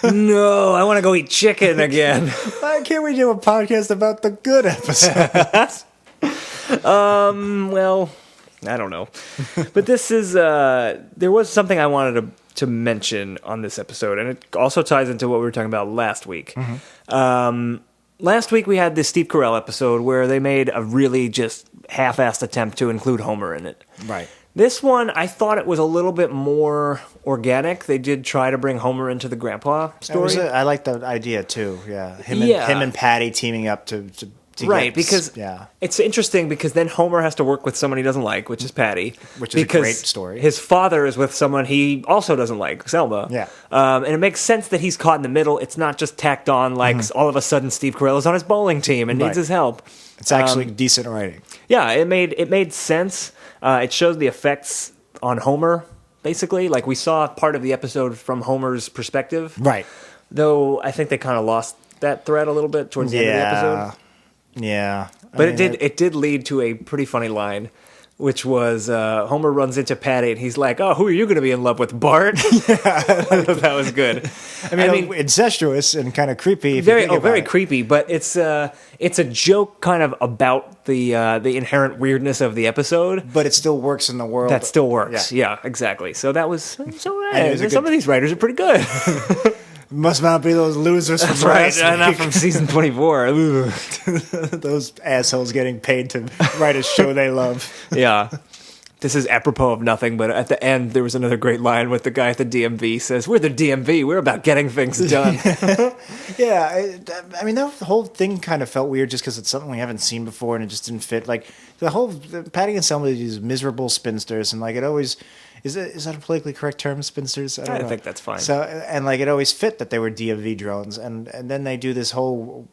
No, I want to go eat chicken again. Why can't we do a podcast about the good episodes? Well, I don't know. But this is there was something I wanted to mention on this episode, and it also ties into what we were talking about last week. Last week we had this Steve Carell episode where they made a really just half-assed attempt to include Homer in it. Right. This one, I thought it was a little bit more organic. They did try to bring Homer into the grandpa story. I like the idea too. Yeah, him and Patty teaming up to right, because it's interesting because then Homer has to work with someone he doesn't like, which is Patty. Which is a great story. His father is with someone he also doesn't like, Selma. Yeah. And it makes sense that he's caught in the middle. It's not just tacked on like all of a sudden Steve Carell is on his bowling team and needs his help. It's actually decent writing. Yeah, it made sense. It shows the effects on Homer, basically. Like we saw part of the episode from Homer's perspective. Right. Though I think they kind of lost that thread a little bit towards the end of the episode. Yeah. But it did lead to a pretty funny line, which was Homer runs into Patty and he's like, "Oh, who are you going to be in love with, Bart?" That was good. I mean, incestuous and kind of creepy. Very creepy. But it's a joke kind of about the inherent weirdness of the episode. But it still works in the world. That still works. Yeah, exactly. So that was some of these writers are pretty good. Must not be those losers from That's right, last not week. from season 24. Those assholes getting paid to write a show they love. Yeah. This is apropos of nothing, but at the end, there was another great line with the guy at the DMV says, "We're the DMV. We're about getting things done." Yeah. I mean, that whole thing kind of felt weird just because it's something we haven't seen before and it just didn't fit. Like, Patty and Selma are these miserable spinsters, and like it always... Is that a politically correct term, spinsters? I think that's fine. So, and like it always fit that they were DMV drones, and then they do this whole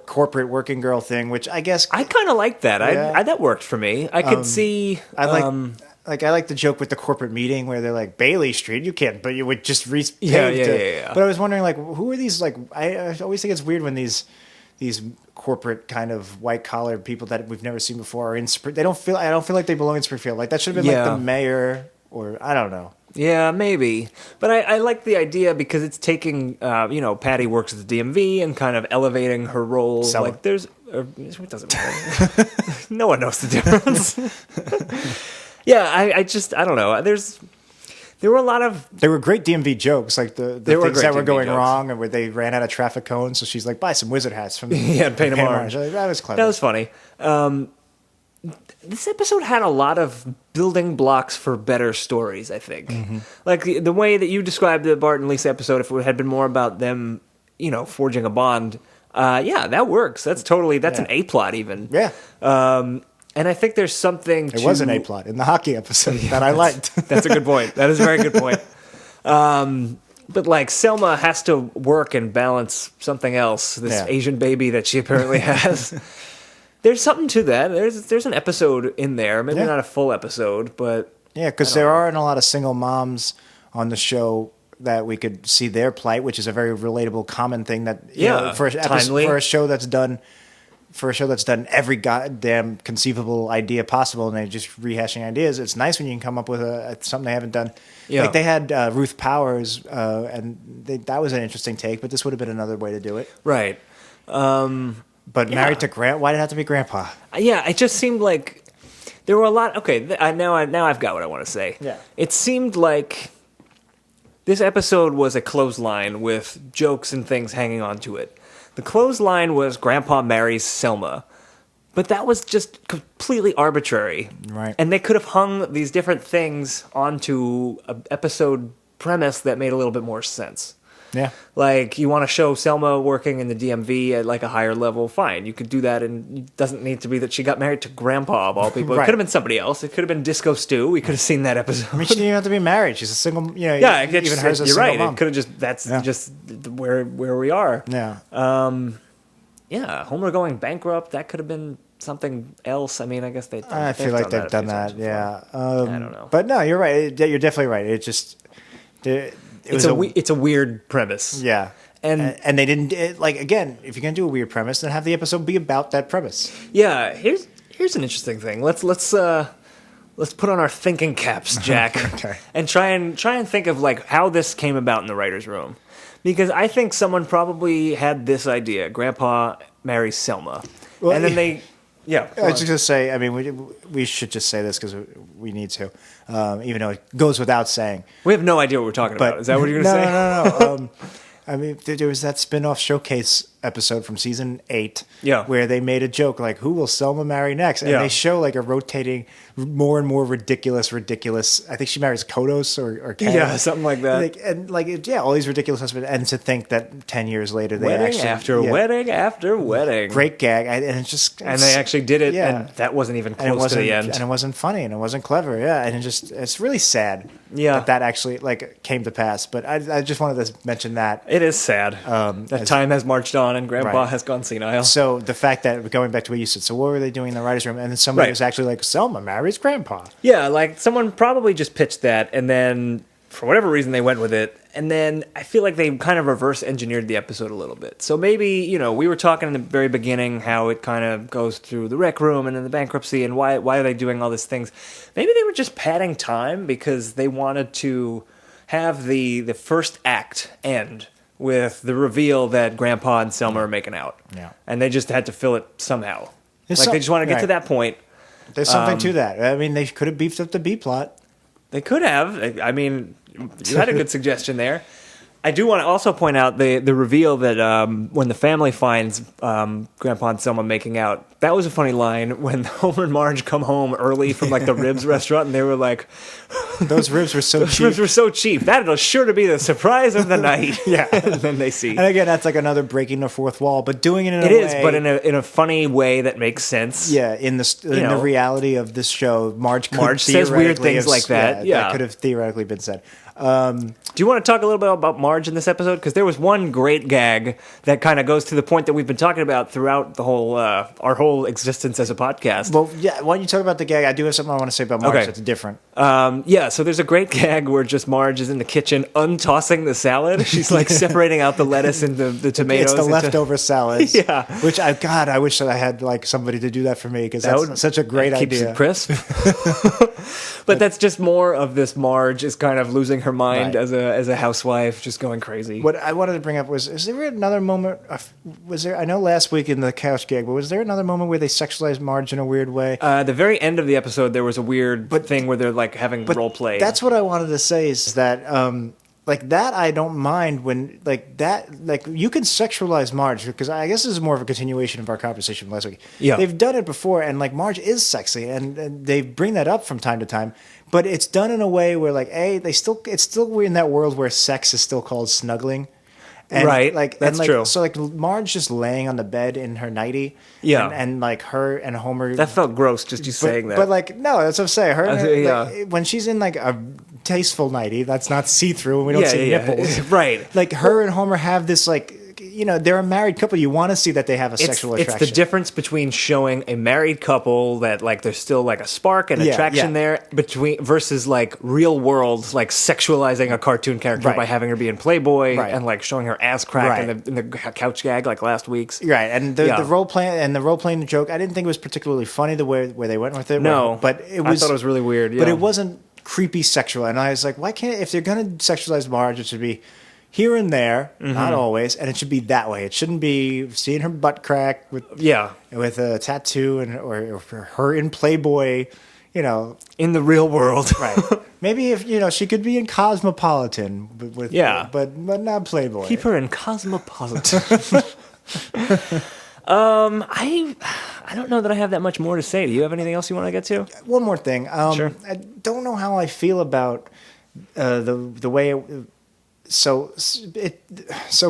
corporate working girl thing, which I guess I kind of like that. Yeah. That worked for me. I could see. I like the joke with the corporate meeting where they're like, Bailey Street, you can't, but you would just Yeah. But I was wondering, like, who are these? Like, I always think it's weird when these corporate kind of white collar people that we've never seen before are in. I don't feel like they belong in Springfield. Like that should have been like the mayor. Or I don't know. Yeah, maybe. But I like the idea because it's taking, Patty works at the DMV and kind of elevating her role. Selma. Like it doesn't matter. No one knows the difference. Yeah, I don't know. There were a lot of... There were great DMV jokes, like the things that were DMV going jokes. wrong, and where they ran out of traffic cones. So she's like, buy some wizard hats from Yeah, Paint 'em Orange. That was clever. That was funny. This episode had a lot of building blocks for better stories, I think. Like the way that you described the Bart and Lisa episode, if it had been more about them, forging a bond, yeah, that works. That's an A-plot even. Yeah. And I think there's something It was an A-plot in the hockey episode that I liked. That's a good point. That is a very good point. But like Selma has to work and balance something else, this Asian baby that she apparently has. There's something to that. There's an episode in there, maybe not a full episode, but Yeah, because there aren't a lot of single moms on the show that we could see their plight, which is a very relatable, common thing that for a show that's done every goddamn conceivable idea possible, and they're just rehashing ideas. It's nice when you can come up with something they haven't done. Yeah. Like they had Ruth Powers, and that was an interesting take, but this would have been another way to do it. right. But married to why did it have to be Grandpa? Yeah, it just seemed like there were a lot. Okay, now I've got what I want to say. Yeah. It seemed like this episode was a clothesline with jokes and things hanging onto it. The clothesline was Grandpa marries Selma, but that was just completely arbitrary. Right. And they could have hung these different things onto an episode premise that made a little bit more sense. Yeah. Like, you want to show Selma working in the DMV at, like, a higher level, fine. You could do that, and it doesn't need to be that she got married to Grandpa, of all people. It Right. could have been somebody else. It could have been Disco Stew. We could have seen that episode. I mean, she didn't even have to be married. She's a single, Yeah, even her as a you're single right. mom. It could have just where we are. Yeah. Yeah, Homer going bankrupt, that could have been something else. I mean, I guess I feel like they've done that. Yeah. I don't know. But no, you're right. You're definitely right. It just It's a weird premise. Yeah. And they didn't again. If you're gonna do a weird premise, then have the episode be about that premise. Yeah, here's an interesting thing. Let's put on our thinking caps, Jack, Okay. and try and think of like how this came about in the writers' room, because I think someone probably had this idea: Grandpa marries Selma, Well, and then they. Yeah, I was just gonna say. I mean, we should just say this because we need to, even though it goes without saying. we have no idea what we're talking about. Is that what you're gonna say? No. I mean, there was that spin-off showcase episode from season 8 where they made a joke like, who will Selma marry next? And they show like a rotating, more and more ridiculous. I think she marries Kodos or Ken. Yeah, something like that. All these ridiculous husbands. And to think that 10 years later they Wedding after wedding after wedding. Great gag. And they actually did it, and that wasn't even close to the end. And it wasn't funny, and it wasn't clever. Yeah, and it's really sad that actually came to pass. But I just wanted to mention that. It is sad. That time has marched on and Grandpa has gone senile. So the fact that, going back to what you said, so what were they doing in the writer's room? And then somebody was actually like, Selma marries Grandpa. Yeah, like someone probably just pitched that, and then for whatever reason they went with it. And then I feel like they kind of reverse engineered the episode a little bit. So maybe, we were talking in the very beginning how it kind of goes through the rec room and then the bankruptcy and why are they doing all these things. Maybe they were just padding time because they wanted to have the first act end with the reveal that Grandpa and Selma are making out. Yeah. And they just had to fill it somehow. They just want to get to that point. There's something to that. I mean, they could have beefed up the B plot. They could have. I mean, you had a good suggestion there. I do want to also point out the reveal that when the family finds Grandpa and Selma making out, that was a funny line when Homer and Marge come home early from like the ribs restaurant, and they were like, "Those ribs were so cheap. Those ribs were so cheap. That'll sure to be the surprise of the night." Yeah, and then they see. And again, that's like another breaking the fourth wall, but doing it in it a is, way, but in a funny way that makes sense. Yeah, in the reality of this show, Marge says weird things like that. Yeah, that could have theoretically been said. Do you want to talk a little bit about Marge in this episode? Because there was one great gag that kind of goes to the point that we've been talking about throughout the whole our whole existence as a podcast. Well, yeah. Why don't you talk about the gag? I do have something I want to say about Marge that's different. So there's a great gag where just Marge is in the kitchen untossing the salad. She's like separating out the lettuce and the tomatoes. It's the leftover salads. Yeah. Which I wish that I had like somebody to do that for me because that's such a great keeps idea. it crisp. But that's just more of this Marge is kind of losing her mind as a housewife, just going crazy. What I wanted to bring up was, is there another moment, I know last week in the couch gag, but was there another moment where they sexualized Marge in a weird way? The very end of the episode, there was a weird thing where they're like having role play. That's what I wanted to say is that, like that I don't mind when, like that, like you can sexualize Marge, because I guess this is more of a continuation of our conversation from last week. Yeah. They've done it before, and like Marge is sexy, and they bring that up from time to time. But it's done in a way where, like, it's still in that world where sex is still called snuggling. And right, like that's true. So like Marge just laying on the bed in her nightie, and like her and Homer. That felt gross, just you saying that. But like no, that's what I'm saying. Her yeah. like, when she's in like a tasteful nightie, that's not see through, and we don't see nipples. Right. Like her and Homer have this like. You know, they're a married couple. You want to see that they have a sexual attraction. It's the difference between showing a married couple that like there's still like a spark and attraction there versus like real world like sexualizing a cartoon character by having her be in Playboy and like showing her ass crack in the couch gag like last week's. Right, and the role playing joke. I didn't think it was particularly funny the way where they went with it. No, but it was. I thought it was really weird. But it wasn't creepy sexual, and I was like, why can't if they're gonna sexualize Marge, it should be here and there, not always, and it should be that way. It shouldn't be seeing her butt crack with a tattoo or her in Playboy, you know, in the real world. Right. Maybe if she could be in Cosmopolitan, but not Playboy. Keep her in Cosmopolitan. I don't know that I have that much more to say. Do you have anything else you want to get to? One more thing. Sure. I don't know how I feel about the way. So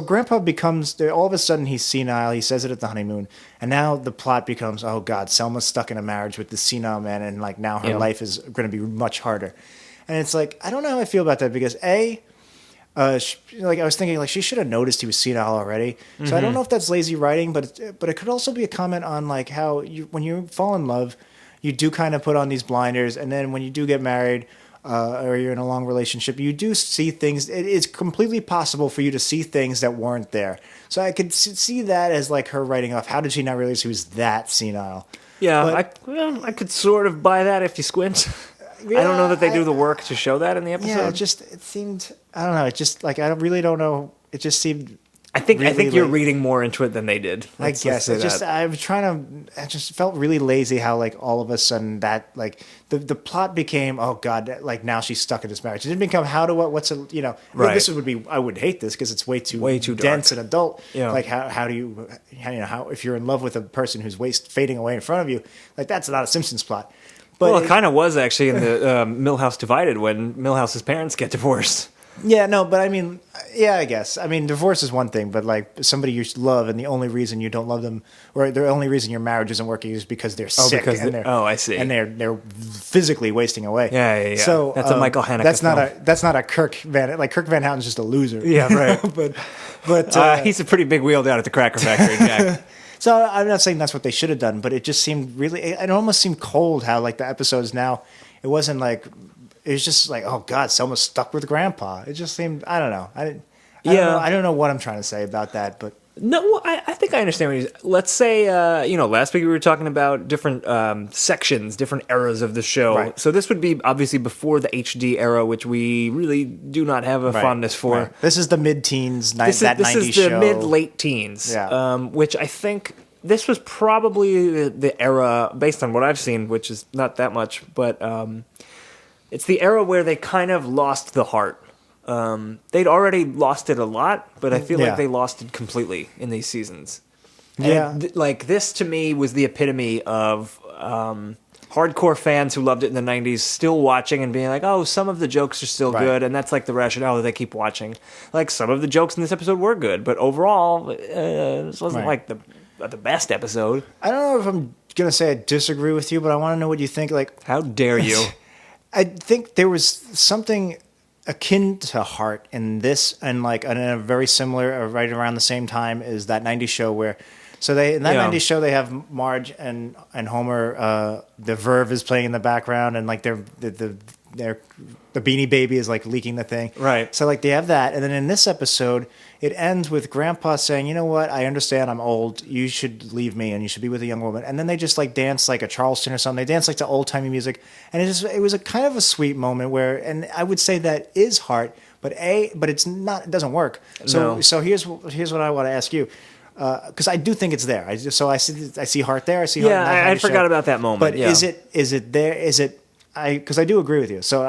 Grandpa becomes all of a sudden he's senile. He says it at the honeymoon, and now the plot becomes, oh God, Selma's stuck in a marriage with this senile man, and like now her life is going to be much harder. And it's like I don't know how I feel about that because like I was thinking like she should have noticed he was senile already. So I don't know if that's lazy writing, but it could also be a comment on like how when you fall in love, you do kind of put on these blinders, and then when you do get married. Or you're in a long relationship, you do see things. It is completely possible for you to see things that weren't there. So I could see that as like her writing off. How did she not realize he was that senile? Yeah, I could sort of buy that if you squint. I don't know that they do the work to show that in the episode. Yeah, it seemed. I don't know. It just like I really don't know. It just seemed. I think you're reading more into it than they did. I guess it's just I just felt really lazy how like all of a sudden that like the plot became oh God like now she's stuck in this marriage. It didn't become this would be I would hate this because it's way too dense dark. and adult. Yeah. Like how if you're in love with a person who's fading away in front of you, like that's not a Simpsons plot. But it kind of was actually in the Milhouse Divided when Milhouse's parents get divorced. Yeah, no, but I mean, I guess. I mean, divorce is one thing, but like somebody you love and the only reason you don't love them or the only reason your marriage isn't working is because they're sick I see. And they're physically wasting away. Yeah. So that's a Michael Haneke that's not a Kirk Van Houten's just a loser. Yeah, right. but he's a pretty big wheel down at the Cracker Factory, Jack. So I'm not saying that's what they should have done, but it just seemed really it almost seemed cold how like the episodes now it wasn't like it was just like, oh God, Selma's stuck with Grandpa. It just seemed, I don't know. I don't know what I'm trying to say about that, but. No, I think I understand what you're saying. Let's say, last week we were talking about different sections, different eras of the show. Right. So this would be obviously before the HD era, which we really do not have a fondness for. Right. This is the mid-teens, this 90s is show. the mid-late teens, which I think this was probably the era, based on what I've seen, which is not that much, but... it's the era where they kind of lost the heart. They'd already lost it a lot, but I feel like they lost it completely in these seasons. And like this to me was the epitome of hardcore fans who loved it in the 90s still watching and being like, oh, some of the jokes are still good, and that's like the rationale that they keep watching. Like some of the jokes in this episode were good, but overall, this wasn't like the best episode. I don't know if I'm going to say I disagree with you, but I want to know what you think. Like, how dare you? I think there was something akin to Heart in this, and like in a very similar, right around the same time as that 90s show where, so they in that 90s show they have Marge and Homer, the Verve is playing in the background, and like the the Beanie Baby is like leaking the thing. Right. So like they have that, and then in this episode, it ends with Grandpa saying, "You know what? I understand. I'm old. You should leave me, and you should be with a young woman." And then they just like dance like a Charleston or something. They dance like to old timey music, and it was a kind of a sweet moment where, and I would say that is heart, but it's not. It doesn't work. So here's what I want to ask you. Because I do think it's there. I see heart there. I see heart. Yeah, I forgot about that moment. But yeah. is it there? Is it? Because I do agree with you. So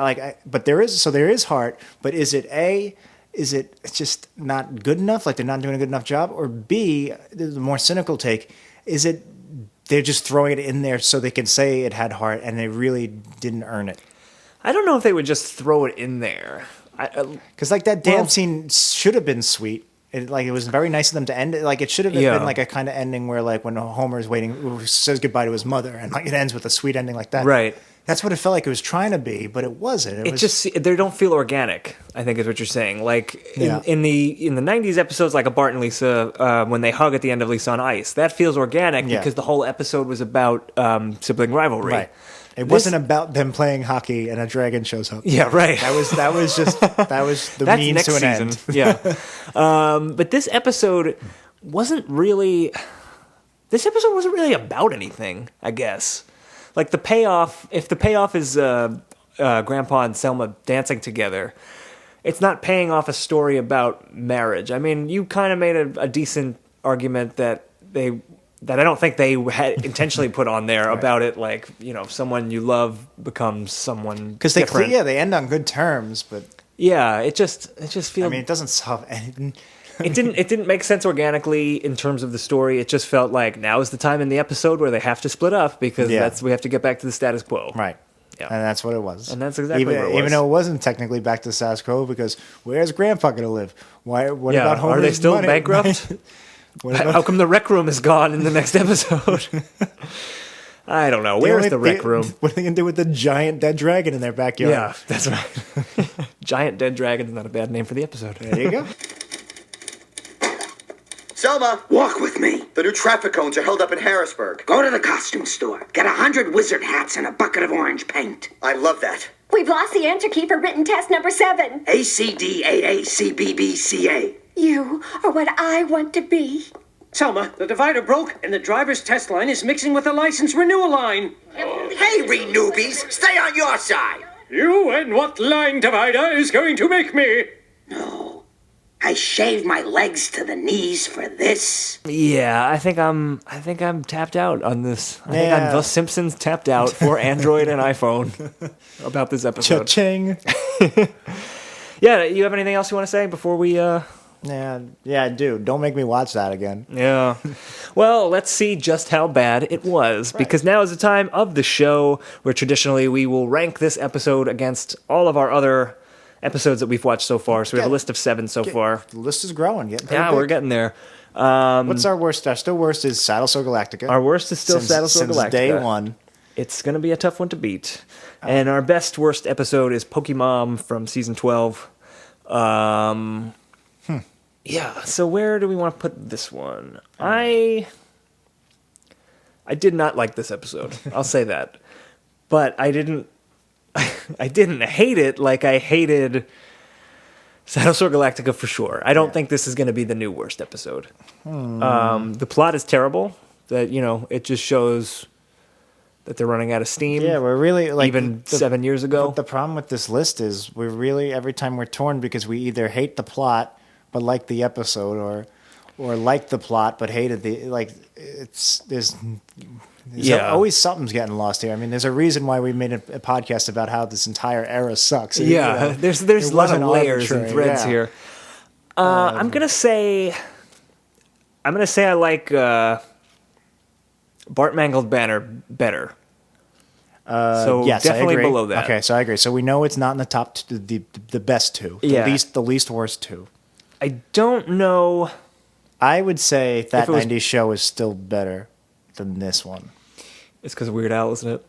but there is heart. But is it A? Is it just not good enough? Like they're not doing a good enough job? Or B, the more cynical take, is it they're just throwing it in there so they can say it had heart and they really didn't earn it? I don't know if they would just throw it in there. Because like that dance scene should have been sweet. It was very nice of them to end it. Like it should have been like a kind of ending where like when Homer's waiting, says goodbye to his mother, and like it ends with a sweet ending like that. Right. That's what it felt like it was trying to be, but it wasn't. They don't feel organic, I think is what you're saying. Like in the 90s episodes, like a Bart and Lisa, when they hug at the end of Lisa on Ice, that feels organic because the whole episode was about sibling rivalry. Right. It wasn't about them playing hockey and a dragon shows up. Yeah, right. That was the means to an end. Yeah. But this episode wasn't really about anything, I guess. Like the payoff, if the payoff is Grandpa and Selma dancing together, it's not paying off a story about marriage. I mean, you kind of made a decent argument that I don't think they had intentionally put on there right. about it, like, you know, someone you love becomes someone because they end on good terms, but yeah, it just feels. I mean, it doesn't solve anything. It didn't make sense organically in terms of the story. It just felt like now is the time in the episode where they have to split up because we have to get back to the status quo. Right. Yeah. And that's what it was. And that's exactly what it was. Even though it wasn't technically back to the status quo, because where's Grandpa going to live? What about Homer's Are they still money? bankrupt? How come the rec room is gone in the next episode? I don't know. Where's the rec room? What are they going to do with the giant dead dragon in their backyard? Yeah, that's right. Giant dead dragon is not a bad name for the episode. There you go. Selma, Walk with me. the new traffic cones are held up in Harrisburg. Go to the costume store. Get 100 wizard hats and a bucket of orange paint. I love that. We've lost the answer key for written test number 7. ACDAACBBCA. You are what I want to be. Selma, the divider broke and the driver's test line is mixing with the license renewal line. Hey, re-newbies, stay on your side. You and what line divider is going to make me? No. I shaved my legs to the knees for this. Yeah, I think I'm tapped out on this. I think I'm The Simpsons tapped out for Android and iPhone about this episode. Cha-ching. Yeah, you have anything else you want to say before we Yeah, I do. Don't make me watch that again. Yeah. Well, let's see just how bad it was, because now is the time of the show where traditionally we will rank this episode against all of our other episodes that we've watched so far. So we have a list of 7 so far. The list is growing. We're getting there. What's our worst? Our still worst is Battlestar Galactica. Our worst is still Battlestar Galactica. Since day one. It's going to be a tough one to beat. And our best worst episode is Pokemon from season 12. Yeah, so where do we want to put this one? I did not like this episode. I'll say that. But I didn't hate it like I hated Battlestar Galactica for sure. I don't think this is going to be the new worst episode. The plot is terrible. That, you know, it just shows that they're running out of steam. Yeah, we're really like even 7 years ago. But the problem with this list is we're really every time we're torn because we either hate the plot but like the episode, or like the plot but hated the there's always something's getting lost here. I mean, there's a reason why we made a podcast about how this entire era sucks. Yeah, there's a lot of layers and threads here. I'm gonna say I like Bart Mangled Banner better. So yes, definitely I agree. below that. Okay, so I agree. So we know it's not in the top the best two. The least worst two. I don't know. I would say that 90s show is still better than this one. It's because of Weird Al, isn't it?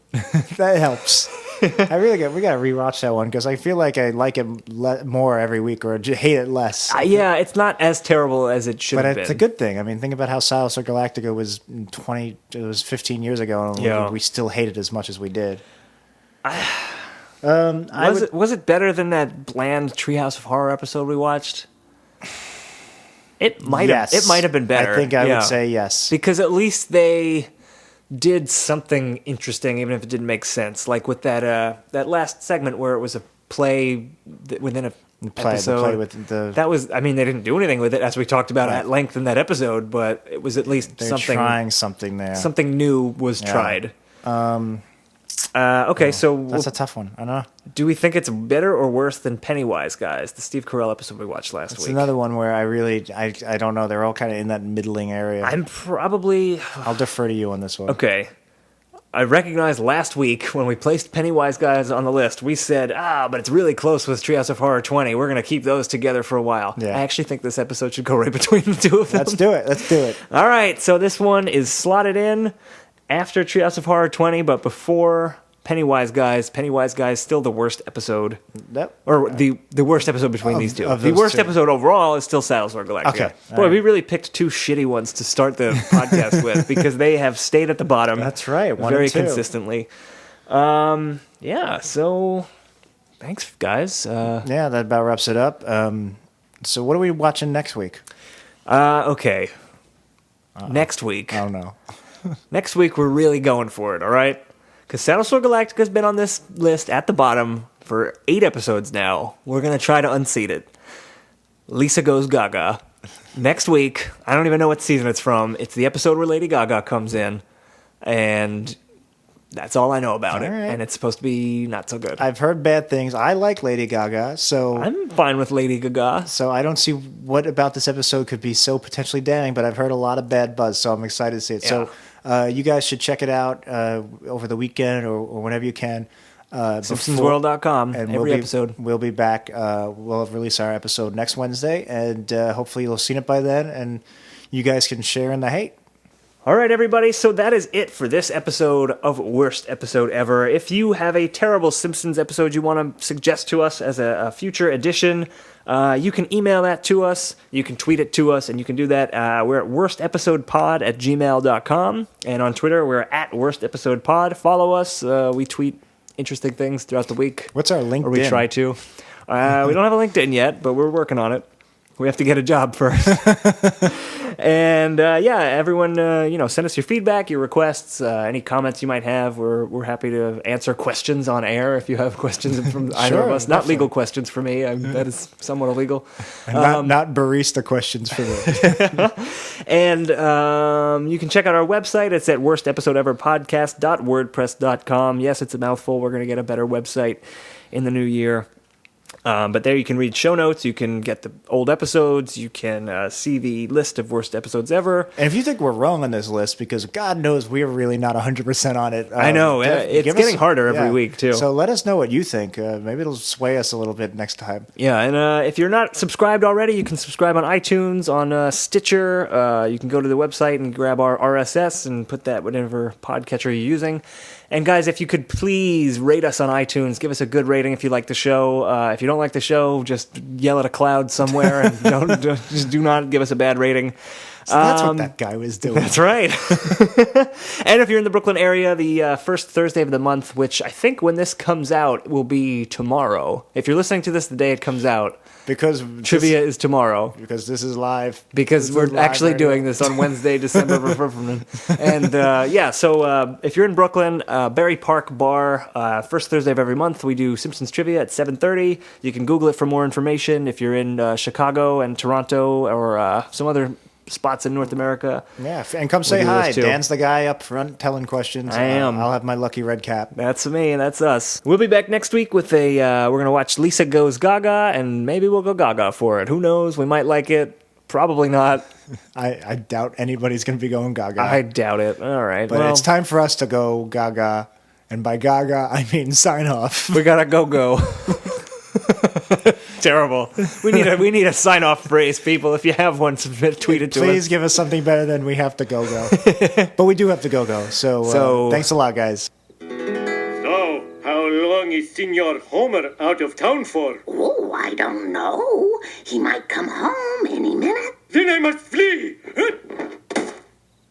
That helps. We got to rewatch that one because I feel like I like it more every week or hate it less. Yeah, it's not as terrible as it should have been. But it's a good thing. I mean, think about how Battlestar Galactica was 15 years ago, and we still hate it as much as we did. Was it better than that bland Treehouse of Horror episode we watched? It might have been better. I think I would say yes. Because at least they did something interesting, even if it didn't make sense. Like with that last segment where it was a play within a episode. The play with the... That was, I mean, they didn't do anything with it, as we talked about at length in that episode, but it was at least They're something... trying something there. Something new was tried. Okay, so... That's a tough one. I don't know. Do we think it's better or worse than Pennywise, guys? The Steve Carell episode we watched last week. It's another one where I don't know. They're all kind of in that middling area. I'll defer to you on this one. Okay. I recognized last week when we placed Pennywise guys on the list, we said, but it's really close with Treehouse of Horror 20. We're going to keep those together for a while. Yeah. I actually think this episode should go right between the two of them. Let's do it. All right, so this one is slotted in after Treehouse of Horror 20, but before Pennywise guys. Pennywise guys still the worst episode. Yep. Or the worst episode between these two. Of The those worst two. episode overall is still Battlestar Galactica. Okay. Boy, we really picked two shitty ones to start the podcast with because they have stayed at the bottom. That's right. One very and two. consistently. Yeah, so thanks, guys. Yeah, that about wraps it up. So what are we watching next week? Okay. Next week. I don't know. Next week, we're really going for it, all right? Because Battlestar Galactica has been on this list at the bottom for 8 episodes now. We're going to try to unseat it. Lisa Goes Gaga. Next week, I don't even know what season it's from. It's the episode where Lady Gaga comes in, and that's all I know about it. All right. And it's supposed to be not so good. I've heard bad things. I like Lady Gaga, so I'm fine with Lady Gaga. So I don't see what about this episode could be so potentially damning, but I've heard a lot of bad buzz, so I'm excited to see it. Yeah. So you guys should check it out over the weekend or whenever you can. SimpsonsWorld.com, and every episode. We'll be back. We'll release our episode next Wednesday, and hopefully you'll have seen it by then, and you guys can share in the hate. All right, everybody, so that is it for this episode of Worst Episode Ever. If you have a terrible Simpsons episode you want to suggest to us as a future edition, you can email that to us, you can tweet it to us, and you can do that. We're at worstepisodepod@gmail.com, and on Twitter, we're at worstepisodepod. Follow us. We tweet interesting things throughout the week. What's our LinkedIn? Or we try to. We don't have a LinkedIn yet, but we're working on it. We have to get a job first. And everyone, send us your feedback, your requests, any comments you might have. We're happy to answer questions on air if you have questions from either of us. Not legal questions for me. That is somewhat illegal. And not barista questions for me. And you can check out our website. It's at worstepisodeeverpodcast.wordpress.com. Yes, it's a mouthful. We're going to get a better website in the new year. But there you can read show notes, you can get the old episodes, you can see the list of worst episodes ever. And if you think we're wrong on this list, because God knows we're really not 100% on it. I know, it's getting harder every week, too. So let us know what you think. Maybe it'll sway us a little bit next time. Yeah, and if you're not subscribed already, you can subscribe on iTunes, on Stitcher. You can go to the website and grab our RSS and put that whatever podcatcher you're using. And guys, if you could please rate us on iTunes, give us a good rating if you like the show. If you don't like the show, just yell at a cloud somewhere and just do not give us a bad rating. So that's what that guy was doing. That's right. And if you're in the Brooklyn area, the first Thursday of the month, which I think when this comes out will be tomorrow. If you're listening to this the day it comes out, because trivia is tomorrow. Because this is live. Because we're actually doing this on Wednesday, December. And so if you're in Brooklyn, Berry Park Bar, first Thursday of every month, we do Simpsons trivia at 7:30. You can Google it for more information. If you're in Chicago and Toronto or some other spots in North America. Yeah, and come say hi. Dan's the guy up front telling questions. I am. I'll have my lucky red cap. That's me. That's us. We'll be back next week with we're going to watch Lisa Goes Gaga, and maybe we'll go Gaga for it. Who knows? We might like it. Probably not. I doubt anybody's going to be going Gaga. I doubt it. All right. But it's time for us to go Gaga. And by Gaga, I mean sign off. We got to go. Terrible. We need a sign off phrase, people. If you have one, tweet it to us. Please give us something better than we have to go. But we do have to go. So thanks a lot, guys. So, how long is Senor Homer out of town for? Oh, I don't know. He might come home any minute. Then I must flee.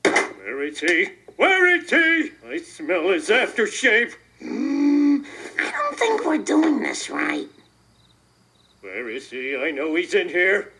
Where is he? Where is he? I smell his aftershave. I don't think we're doing this right. Where is he? I know he's in here.